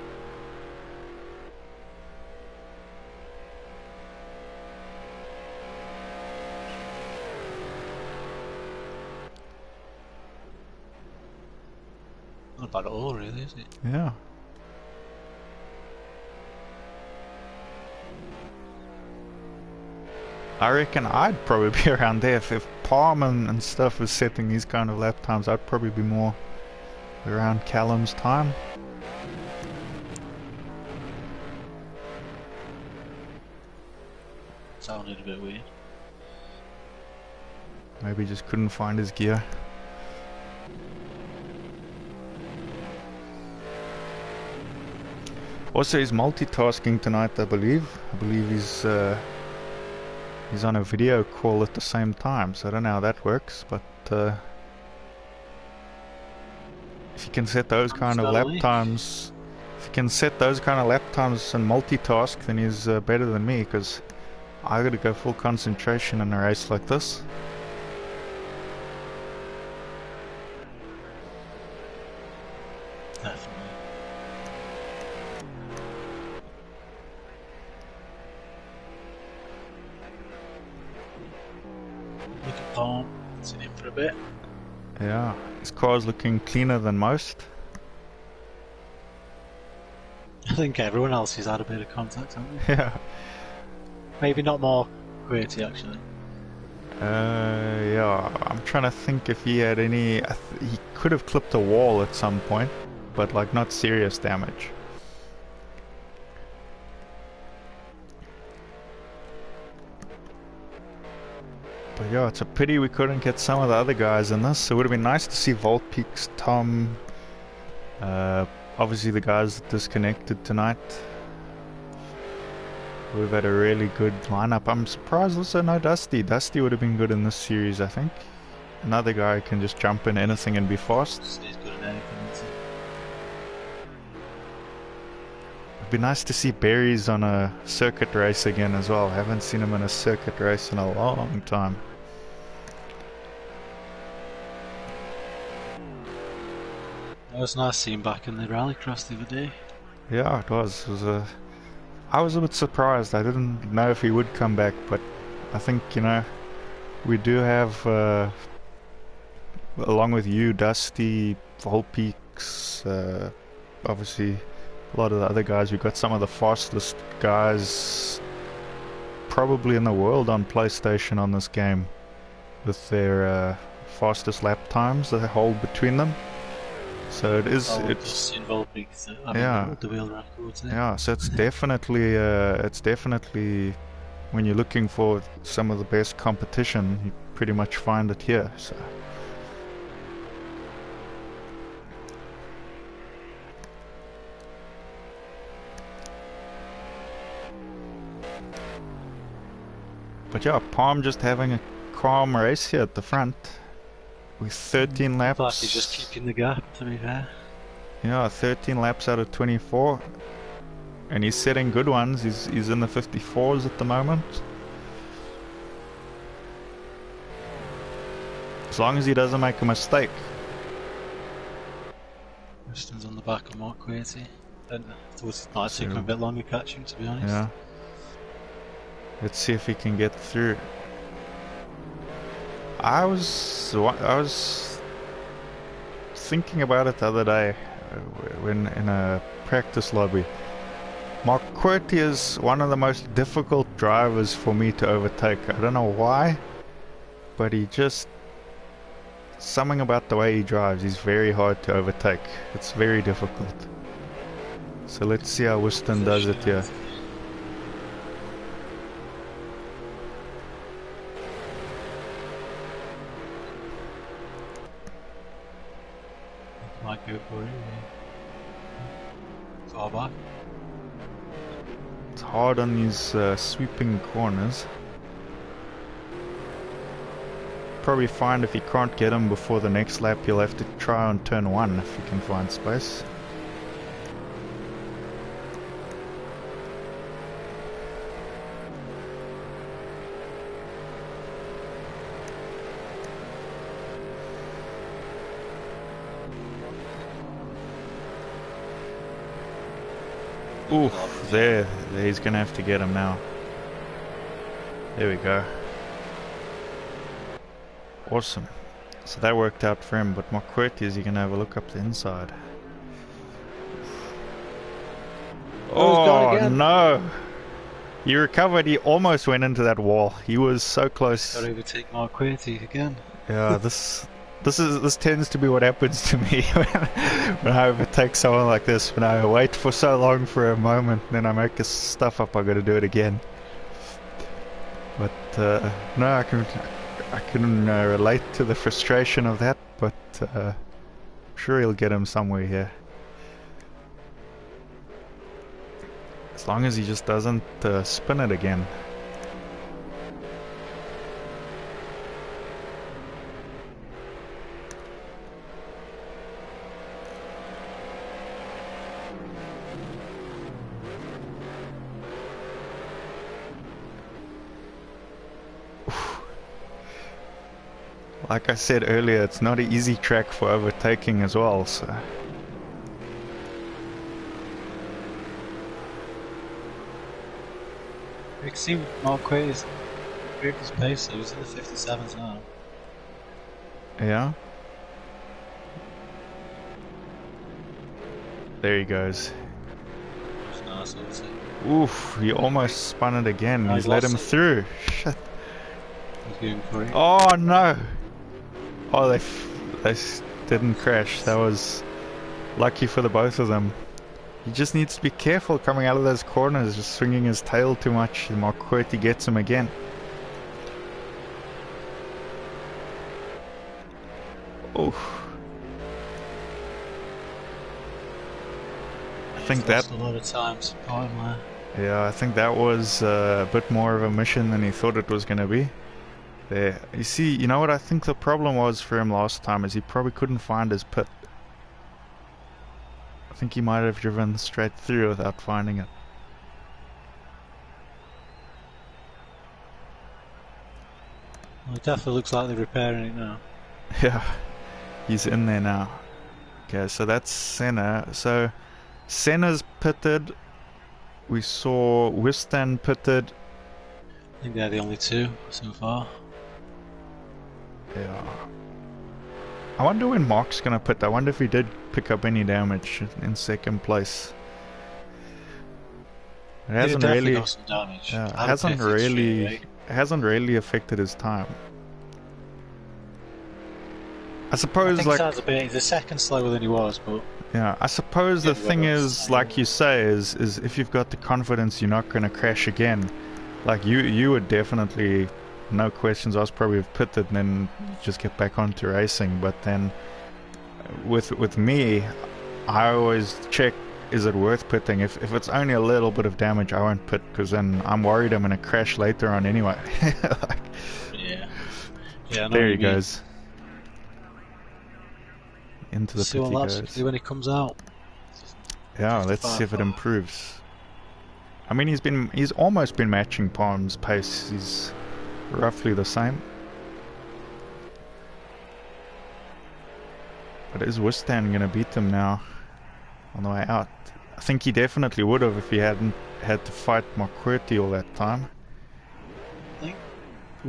Not bad at all, really, is it? Yeah. I reckon I'd probably be around there if Palm and stuff was setting these kind of lap times. I'd probably be more around Callum's time. Sounded a bit weird. Maybe he just couldn't find his gear. Also, he's multitasking tonight, I believe. I believe he's on a video call at the same time, so I don't know how that works, but if you can set those kind of lap times, and multitask, then he's better than me, because I gotta go full concentration in a race like this. Definitely. Look at Palm, seen him for a bit. Yeah, his car's looking cleaner than most. I think everyone else has had a bit of contact, haven't they? Yeah. Maybe not more QWERTY, actually. Yeah, I'm trying to think if he had any... he could have clipped a wall at some point, but like not serious damage. But yeah, it's a pity we couldn't get some of the other guys in this. It would have been nice to see Voltpeaks, Tom, obviously the guys that disconnected tonight. We've had a really good lineup. I'm surprised also no Dusty. Dusty would have been good in this series, I think. Another guy who can just jump in anything and be fast. He's good at anything, isn't he? It'd be nice to see Berries on a circuit race again as well. I haven't seen him in a circuit race in a long time. It was nice seeing him back in the rallycross the other day. Yeah, it was. I was a bit surprised. I didn't know if he would come back, but I think, you know, we do have, along with you, Dusty, Volpeaks, obviously a lot of the other guys, we've got some of the fastest guys probably in the world on PlayStation on this game, with their fastest lap times that they hold between them. So it is. It's Volpeaks, yeah. The wheel records. Yeah, so it's definitely when you're looking for some of the best competition, you pretty much find it here. So. But yeah, Palm just having a calm race here at the front with 13 laps. Like he's just keeping the gap, to be fair. Yeah, 13 laps out of 24. And he's setting good ones. He's in the 54s at the moment. As long as he doesn't make a mistake. Weston's on the back of Mark QWERTY. And I thought it might take him a bit longer catching, to be honest. Yeah. Let's see if he can get through. I was thinking about it the other day when in a practice lobby. Mark QWERTY is one of the most difficult drivers for me to overtake. I don't know why, but he just... something about the way he drives, he's very hard to overtake. It's very difficult. So let's see how Weston does it here. Good for you. Far back. It's hard on these sweeping corners. Probably find if you can't get him before the next lap, you'll have to try on turn 1 if you can find space. Ooh, there he's gonna have to get him now. There we go. Awesome. So that worked out for him, but McQuarrie, is he gonna have a look up the inside? Oh no! He recovered, he almost went into that wall. He was so close. Got to overtake McQuarrie again. Yeah, this tends to be what happens to me when I overtake someone like this. When I wait for so long for a moment, then I make this stuff up. I got to do it again. But no, I can relate to the frustration of that. But I'm sure he'll get him somewhere here, as long as he just doesn't spin it again. Like I said earlier, it's not an easy track for overtaking as well, so... You can see McQuarrie's previous pace, so he's in the 57s now. Yeah? There he goes. Nice, oof, he almost spun it again. He's let him through. Shit. He's going for it. Oh no! Oh, they didn't crash. That was lucky for the both of them. He just needs to be careful coming out of those corners, just swinging his tail too much. McQuarrie gets him again. Oof. I think that... a lot of times. Yeah, I think that was a bit more of a mission than he thought it was going to be. There. You see, you know what I think the problem was for him last time is he probably couldn't find his pit. I think he might have driven straight through without finding it. Well, it definitely looks like they're repairing it now. Yeah, he's in there now. Okay, so that's Senna. So Senna's pitted. We saw Wistan pitted. I think they're the only two so far. Yeah. I wonder when Mark's gonna pit. I wonder if he did pick up any damage in second place. It hasn't really got some damage. Yeah, hasn't really affected his time. I suppose, I think like he's a second slower than he was, but yeah, I suppose the thing is, like you say, is if you've got the confidence you're not gonna crash again. Like you would definitely, no questions asked, probably have pitted and then just get back onto racing. But then with me, I always check, is it worth pitting? If it's only a little bit of damage, I won't pit, because then I'm worried I'm gonna crash later on anyway. Like, yeah. There he goes. Into the pit he goes. See when he comes out. Yeah, let's see if it improves. I mean, he's almost been matching Palm's pace. He's roughly the same. But is Wistan gonna beat him now on the way out? I think he definitely would have if he hadn't had to fight McQuarrie all that time. I think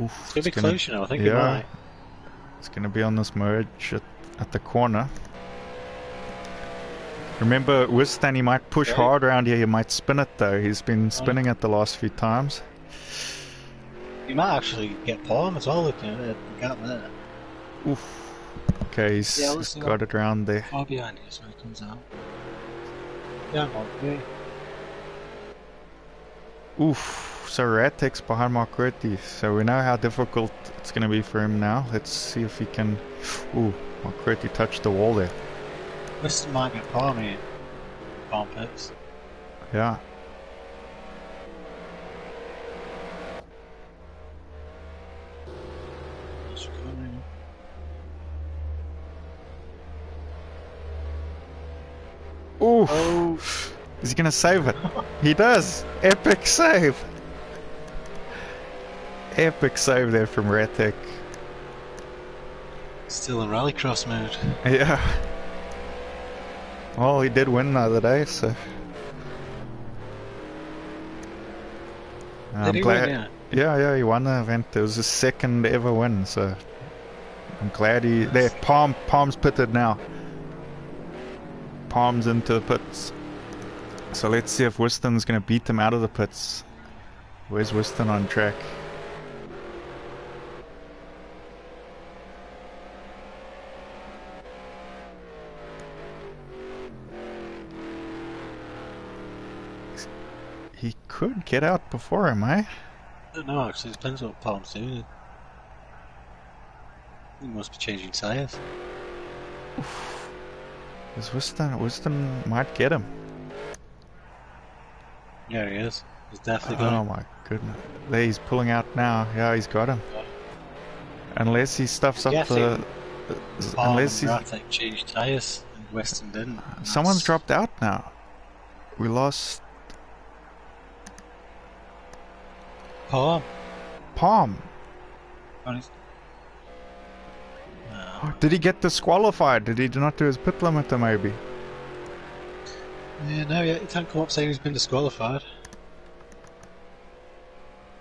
Oof, it's gonna be close, you know. I think it might. It's gonna be on this merge at the corner. Remember, Wistan, he might push hard around here. He might spin it though. He's been spinning it the last few times. He might actually get Palm as well, looking at the gap there. Oof. Okay, he's got it around there. Far behind you, so he comes out. Yeah, okay. Oof. So Ratek's behind McQuarrie. So we know how difficult it's going to be for him now. Let's see if he can... Ooh, McQuarrie touched the wall there. Western might get palmy in palm pits. Yeah. Oof. Oh. Is he gonna save it? He does! Epic save! Epic save there from Ratek. Still in rallycross mode. Yeah. Well, he did win the other day, so... Did he win, yeah, he won the event. It was his second ever win, so... I'm glad he... There, Palm's pitted now. Palm's into the pits. So let's see if Wiston's going to beat him out of the pits. Where's Wiston on track? He could get out before him, eh? I don't know actually, it depends what Palm's doing. He must be changing tyres. Is Wiston might get him. Yeah, he is. He's definitely got him. Oh my goodness. There, he's pulling out now. Yeah, he's got him. Unless he stuffs up the... Unless he's... Ratek changed tyres and Weston didn't. Someone's dropped out now. We lost... Palm. Did he get disqualified? Did he not do his pit limiter maybe? Yeah, no, he can't come up saying he's been disqualified.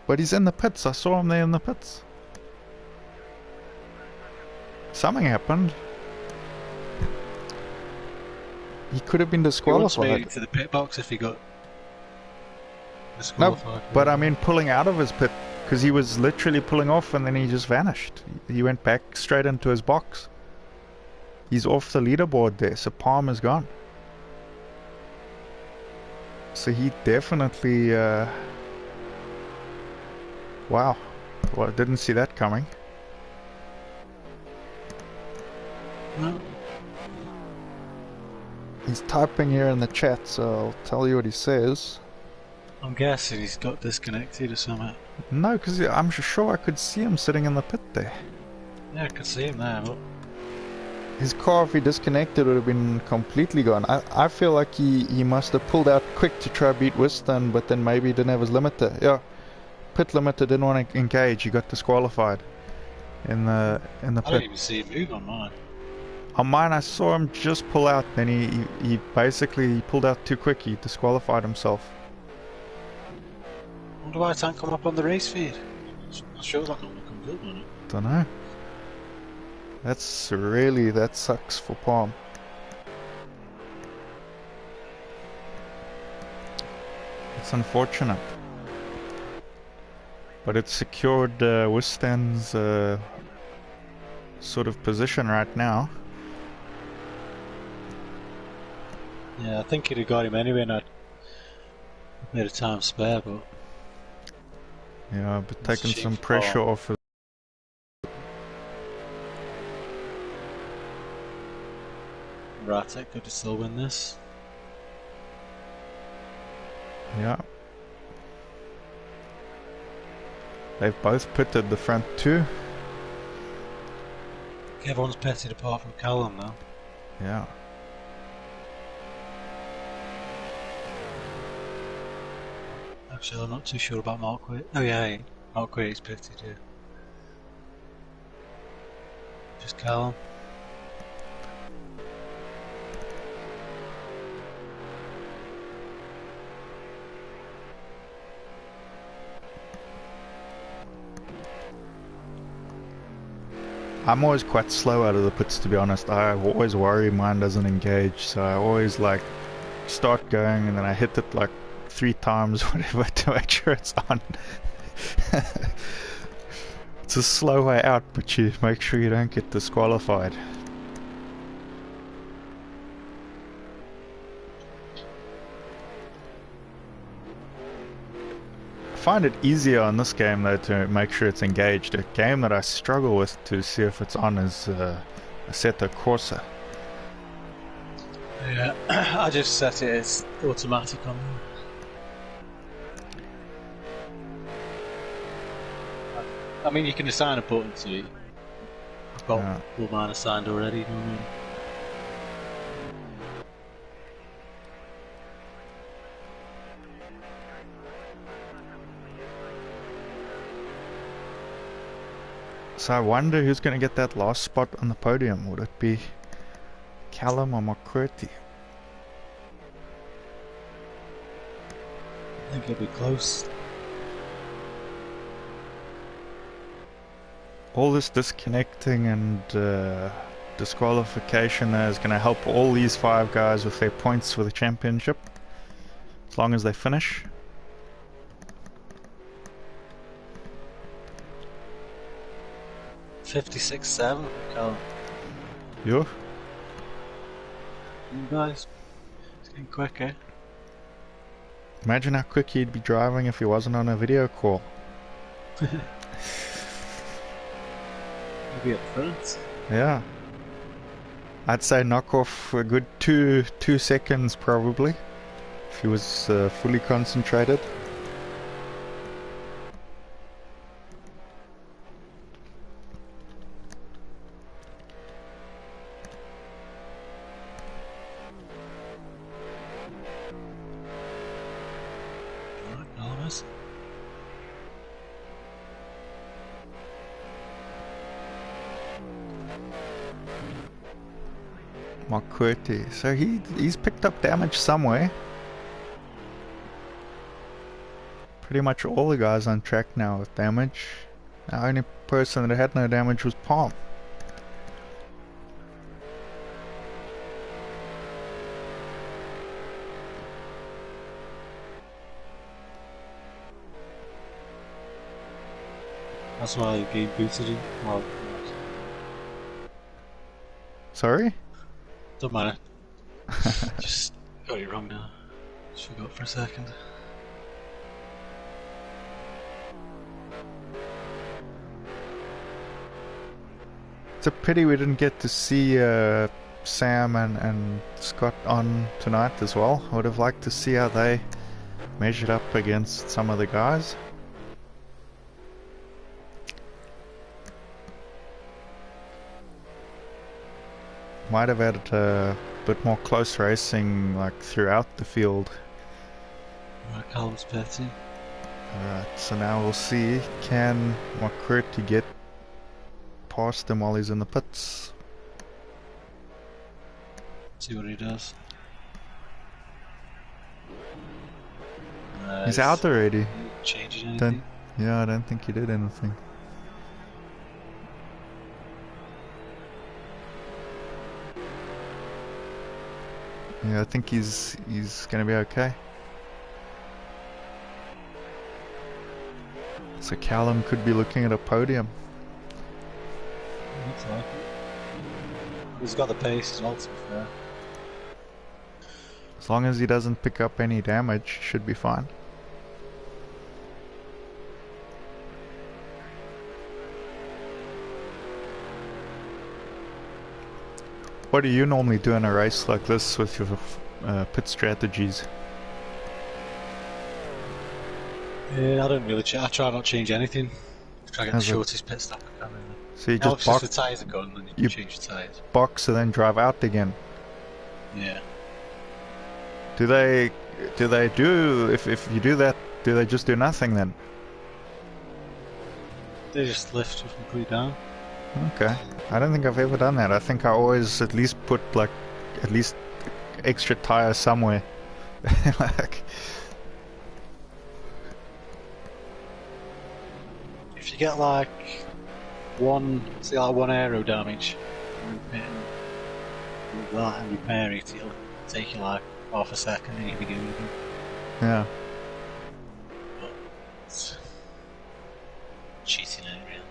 But he's in the pits. I saw him there in the pits. Something happened. He could have been disqualified. He wants to the pit box if he got disqualified. No, but I mean pulling out of his pit, because he was literally pulling off and then he just vanished. He went back straight into his box. He's off the leaderboard there, so Palm is gone. So he definitely... Wow. Well, I didn't see that coming. No. He's typing here in the chat, so I'll tell you what he says. I'm guessing he's got disconnected or something. No, because I'm sure I could see him sitting in the pit there. Yeah, I could see him there, but... His car, if he disconnected, would have been completely gone. I feel like he must have pulled out quick to try beat Wiston, but then maybe he didn't have his limiter. Yeah, pit limiter didn't want to engage. He got disqualified in the pit. I don't even see him move on mine. On mine, I saw him just pull out. Then he basically pulled out too quick. He disqualified himself. I wonder why it can't come up on the race feed. I'm sure that normally comes up on it. Don't know. That sucks for Palm. It's unfortunate. But it secured Wiston's sort of position right now. Yeah, I think he'd have got him anyway and I'd made a time spare, but... Yeah, but taking some pressure off. Ratek could still win this. Yeah. They've both pitted the front two. Everyone's pitted apart from Callum now. Yeah. Actually, I'm not too sure about Mark Waite. Oh yeah, Mark Waite's pitted, yeah. Just Callum. I'm always quite slow out of the pits, to be honest. I always worry mine doesn't engage, so I always like start going and then I hit it like 3 times whatever to make sure it's on. It's a slow way out, but you make sure you don't get disqualified. I find it easier on this game though to make sure it's engaged. A game that I struggle with to see if it's on is Assetto Corsa. Yeah, I just set it as automatic on them. I mean, you can assign a button to it. I've got all mine assigned already, you know what I mean? So I wonder who's going to get that last spot on the podium. Would it be Callum or McCurdy? I think it'll be close. All this disconnecting and disqualification is going to help all these 5 guys with their points for the championship, as long as they finish. $56.7, Callum. Yo. You guys, it's getting quicker. Imagine how quick he'd be driving if he wasn't on a video call. Maybe up front. Yeah. I'd say knock off a good 2 seconds probably, if he was fully concentrated. McCurdy. So he's picked up damage somewhere. Pretty much all the guys on track now with damage. The only person that had no damage was Palm. That's why the game booted him. Well, sorry? don't matter. Just got it wrong now. Just forgot for a second. It's a pity we didn't get to see Sam and Scott on tonight as well. I would have liked to see how they measured up against some of the guys. Might have had a bit more close racing like throughout the field. Right, Callum's petty. Alright, so now we'll see, can McCurdy get past him while he's in the pits? See what he does. He's out already. Changing anything? Yeah, I don't think he did anything. Yeah, I think he's gonna be okay. So Callum could be looking at a podium. Looks like it. He's got the pace as well, to be fair. As long as he doesn't pick up any damage, should be fine. What do you normally do in a race like this with your pit strategies? Yeah, I don't really I try not to change anything. Try to get the shortest pit stop I can. So you just box, the tyres are gone and you change the tyres. Box and then drive out again. Yeah. Do they if you do that, do they just do nothing then? They just lift you completely down. Okay. I don't think I've ever done that. I think I always at least put like at least extra tire somewhere. Like if you get like one aero damage with that and repair it, it'll take you like half a second and you'll be good again. Yeah. But it's cheating in it, really.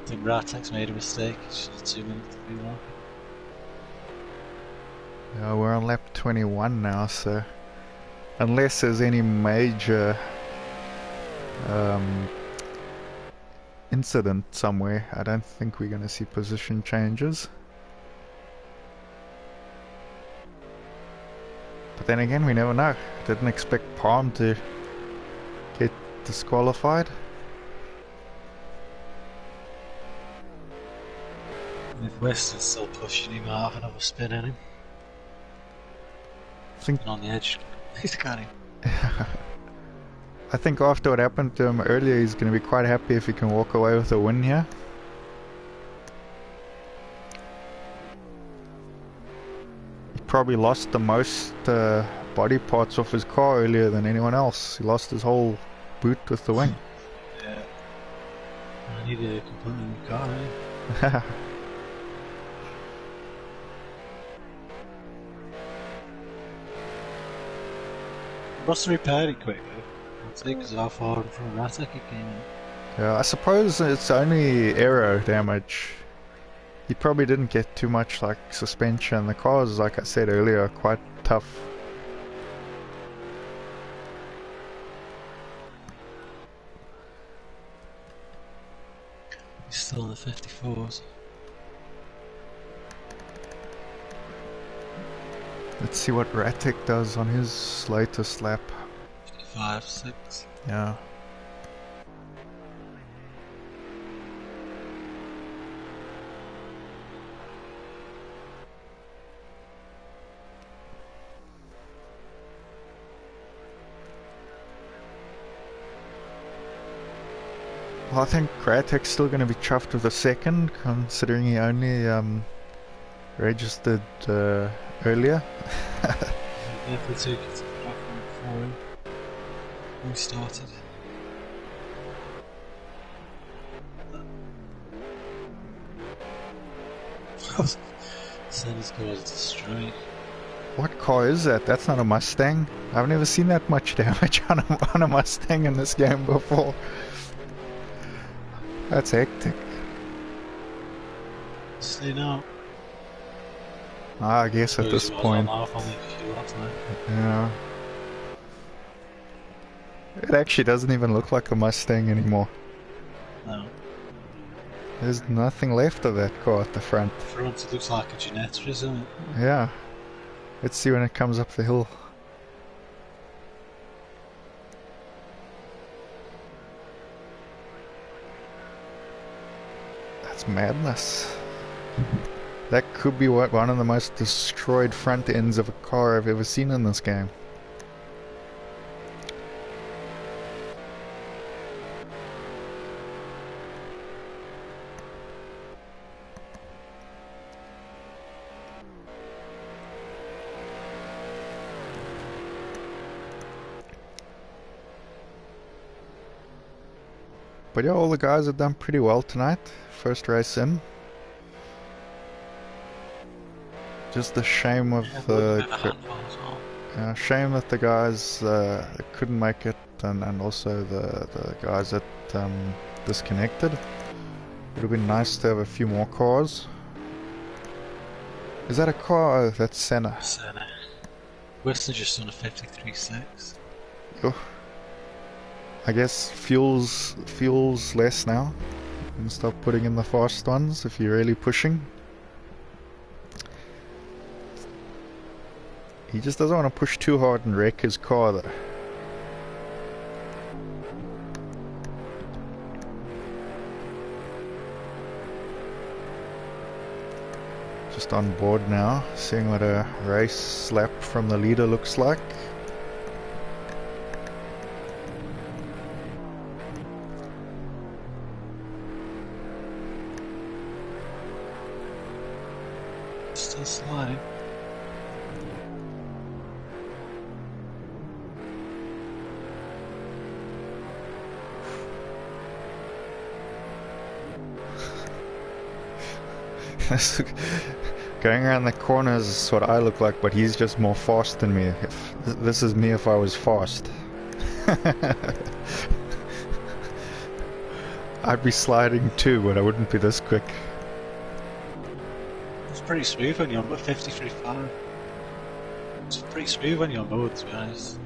I think Ratek's made a mistake. It's just 2 minutes to be long. Yeah, we're on lap 21 now, so unless there's any major incident somewhere. I don't think we're going to see position changes. But then again, we never know. Didn't expect Palm to get disqualified. If West is still pushing him, I'll have another spin in him. I think on the edge. He's got him. I think after what happened to him earlier, he's going to be quite happy if he can walk away with a win here. He probably lost the most body parts off his car earlier than anyone else. He lost his whole boot with the wing. Yeah. I need a completely new car, eh? Must have repaired it quickly. I'd say because of how far in front of Ratic it came in. Yeah, I suppose it's only aero damage. He probably didn't get too much like suspension. The cars, like I said earlier, are quite tough. He's still in the 54s. Let's see what Ratic does on his latest lap. 55, 6. Yeah. Well, I think Ratic's still going to be chuffed with a second, considering he only registered earlier. Definitely took it before him. When he started. Senna's car is destroyed. What car is that? That's not a Mustang. I've never seen that much damage on a Mustang in this game before. That's hectic. Stay now. I guess at this point. Yeah. It actually doesn't even look like a Mustang anymore. No. There's nothing left of that car at the front. The front it looks like a Ginetta, isn't it? Yeah. Let's see when it comes up the hill. That's madness. That could be one of the most destroyed front ends of a car I've ever seen in this game. But yeah, all the guys have done pretty well tonight. First race in. Just a shame of shame that the guys couldn't make it, and also the guys that disconnected. Would have been nice to have a few more cars. Is that a car? Oh, that's Senna. Senna. Weston just on a 53.6. Oh. I guess fuel's less now. You can stop putting in the fast ones if you're really pushing. He just doesn't want to push too hard and wreck his car though. Just on board now, seeing what a race lap from the leader looks like. Still sliding. Going around the corners is what I look like, but he's just more fast than me. This is me if I was fast. I'd be sliding too, but I wouldn't be this quick. It's pretty smooth when you're on 53.5. It's pretty smooth when you're on mode, to be honest.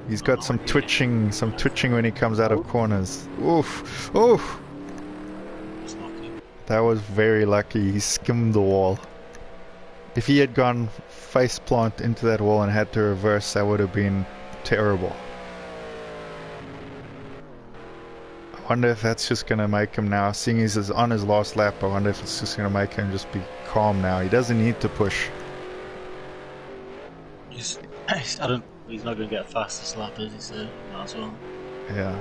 He's got some twitching when he comes out of corners. Oof, oof. That was very lucky. He skimmed the wall. If he had gone face plant into that wall and had to reverse, that would have been terrible. I wonder if that's just going to make him now, seeing he's on his last lap, I wonder if it's just going to make him just be calm now. He doesn't need to push. He's not going to get a fastest lap, is he? So might as well. Yeah.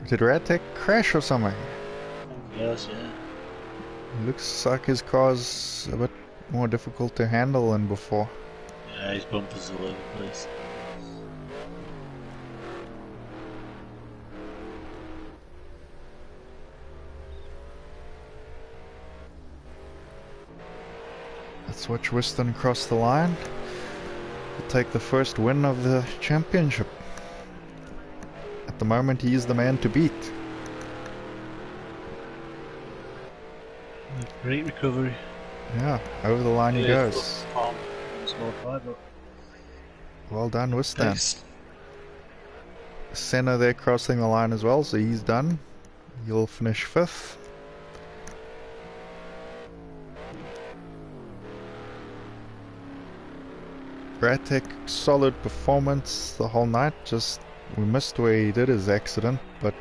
Did Radtech crash or something? Yes, yeah. It looks like his car's a bit more difficult to handle than before. Yeah, his bumpers all over the place. Let's watch Weston cross the line. He'll take the first win of the championship. At the moment, he is the man to beat. Great recovery. Yeah, over the line he goes. Well done, Weston. Senna there crossing the line as well, so he's done. He'll finish 5th. Radtech, solid performance the whole night. Just we missed where he did his accident, but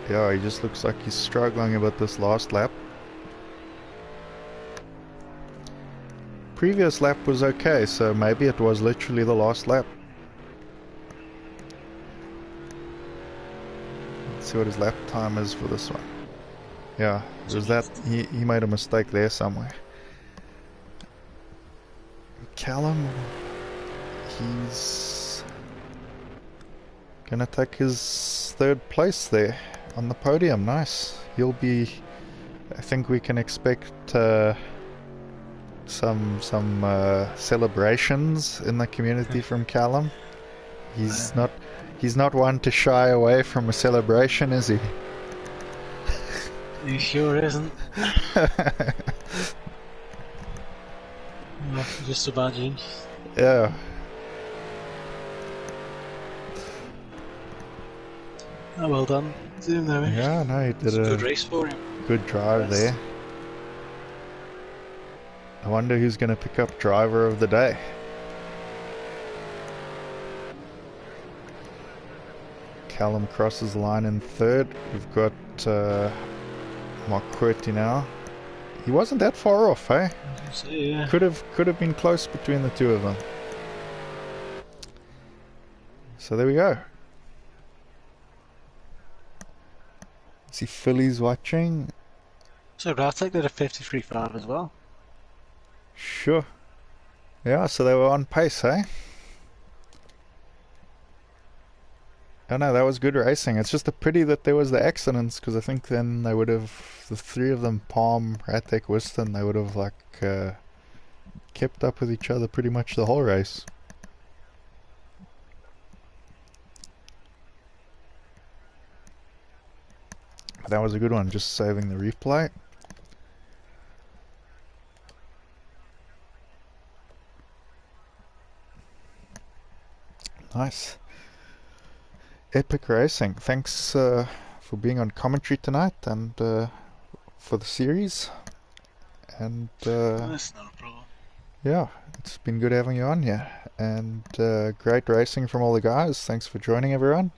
yeah, he just looks like he's struggling about this last lap. Previous lap was okay, so maybe it was literally the last lap. Let's see what his lap time is for this one. Yeah, there's that. He made a mistake there somewhere. Callum, he's gonna take his 3rd place there on the podium. Nice. He'll be, I think we can expect some celebrations in the community from Callum. He's not one to shy away from a celebration, is he? He sure isn't. Just imagine. Yeah. Oh, well done. Yeah, no, he did a good race for him. Good drive there. I wonder who's going to pick up driver of the day. Callum crosses the line in 3rd. We've got Mark Quirty now. He wasn't that far off, eh? Yeah. Could have been close between the two of them. So there we go. See Philly's watching. So Radtech did a 53.5 as well. Sure. Yeah, so they were on pace, eh? Oh no, that was good racing. It's just a pity that there was the accidents, because I think then they would have, the 3 of them, Palm, Radtech, Weston, they would have like kept up with each other pretty much the whole race. But that was a good one, just saving the replay. Nice. Epic racing. Thanks for being on commentary tonight and for the series. And That's not a problem. yeah, it's been good having you on here. And great racing from all the guys. Thanks for joining, everyone.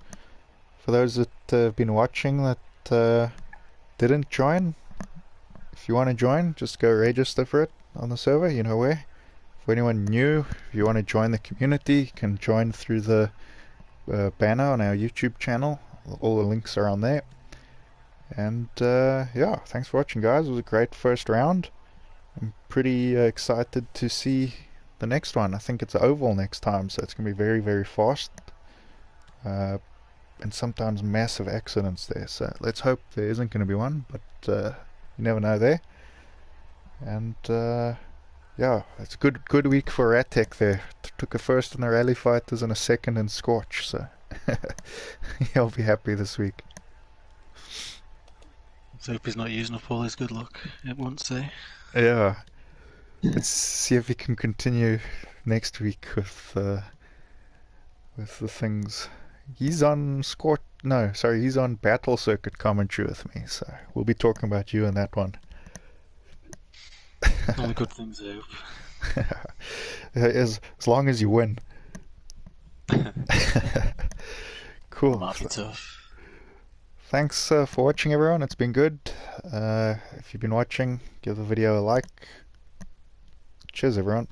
For those that have been watching that didn't join, if you want to join, just go register for it on the server. You know where. For anyone new, if you want to join the community, you can join through the banner on our YouTube channel. All the links are on there. And yeah, thanks for watching, guys. It was a great first round. I'm pretty excited to see the next one. I think it's oval next time, so it's going to be very, very fast. And sometimes massive accidents there, so let's hope there isn't going to be one, but you never know there. And yeah, it's a good week for Ratek there. Took a first in the Rally Fighters and a second in Scorch, so he'll be happy this week. Let's hope he's not using up all his good luck at once, eh? Yeah. Let's see if he can continue next week with the things. He's on Scorch. No, sorry, he's on Battle Circuit commentary with me, so we'll be talking about you in that one. Only good things, I hope. as long as you win. Cool. Might be tough. Thanks for watching, everyone. It's been good. If you've been watching, give the video a like. Cheers, everyone.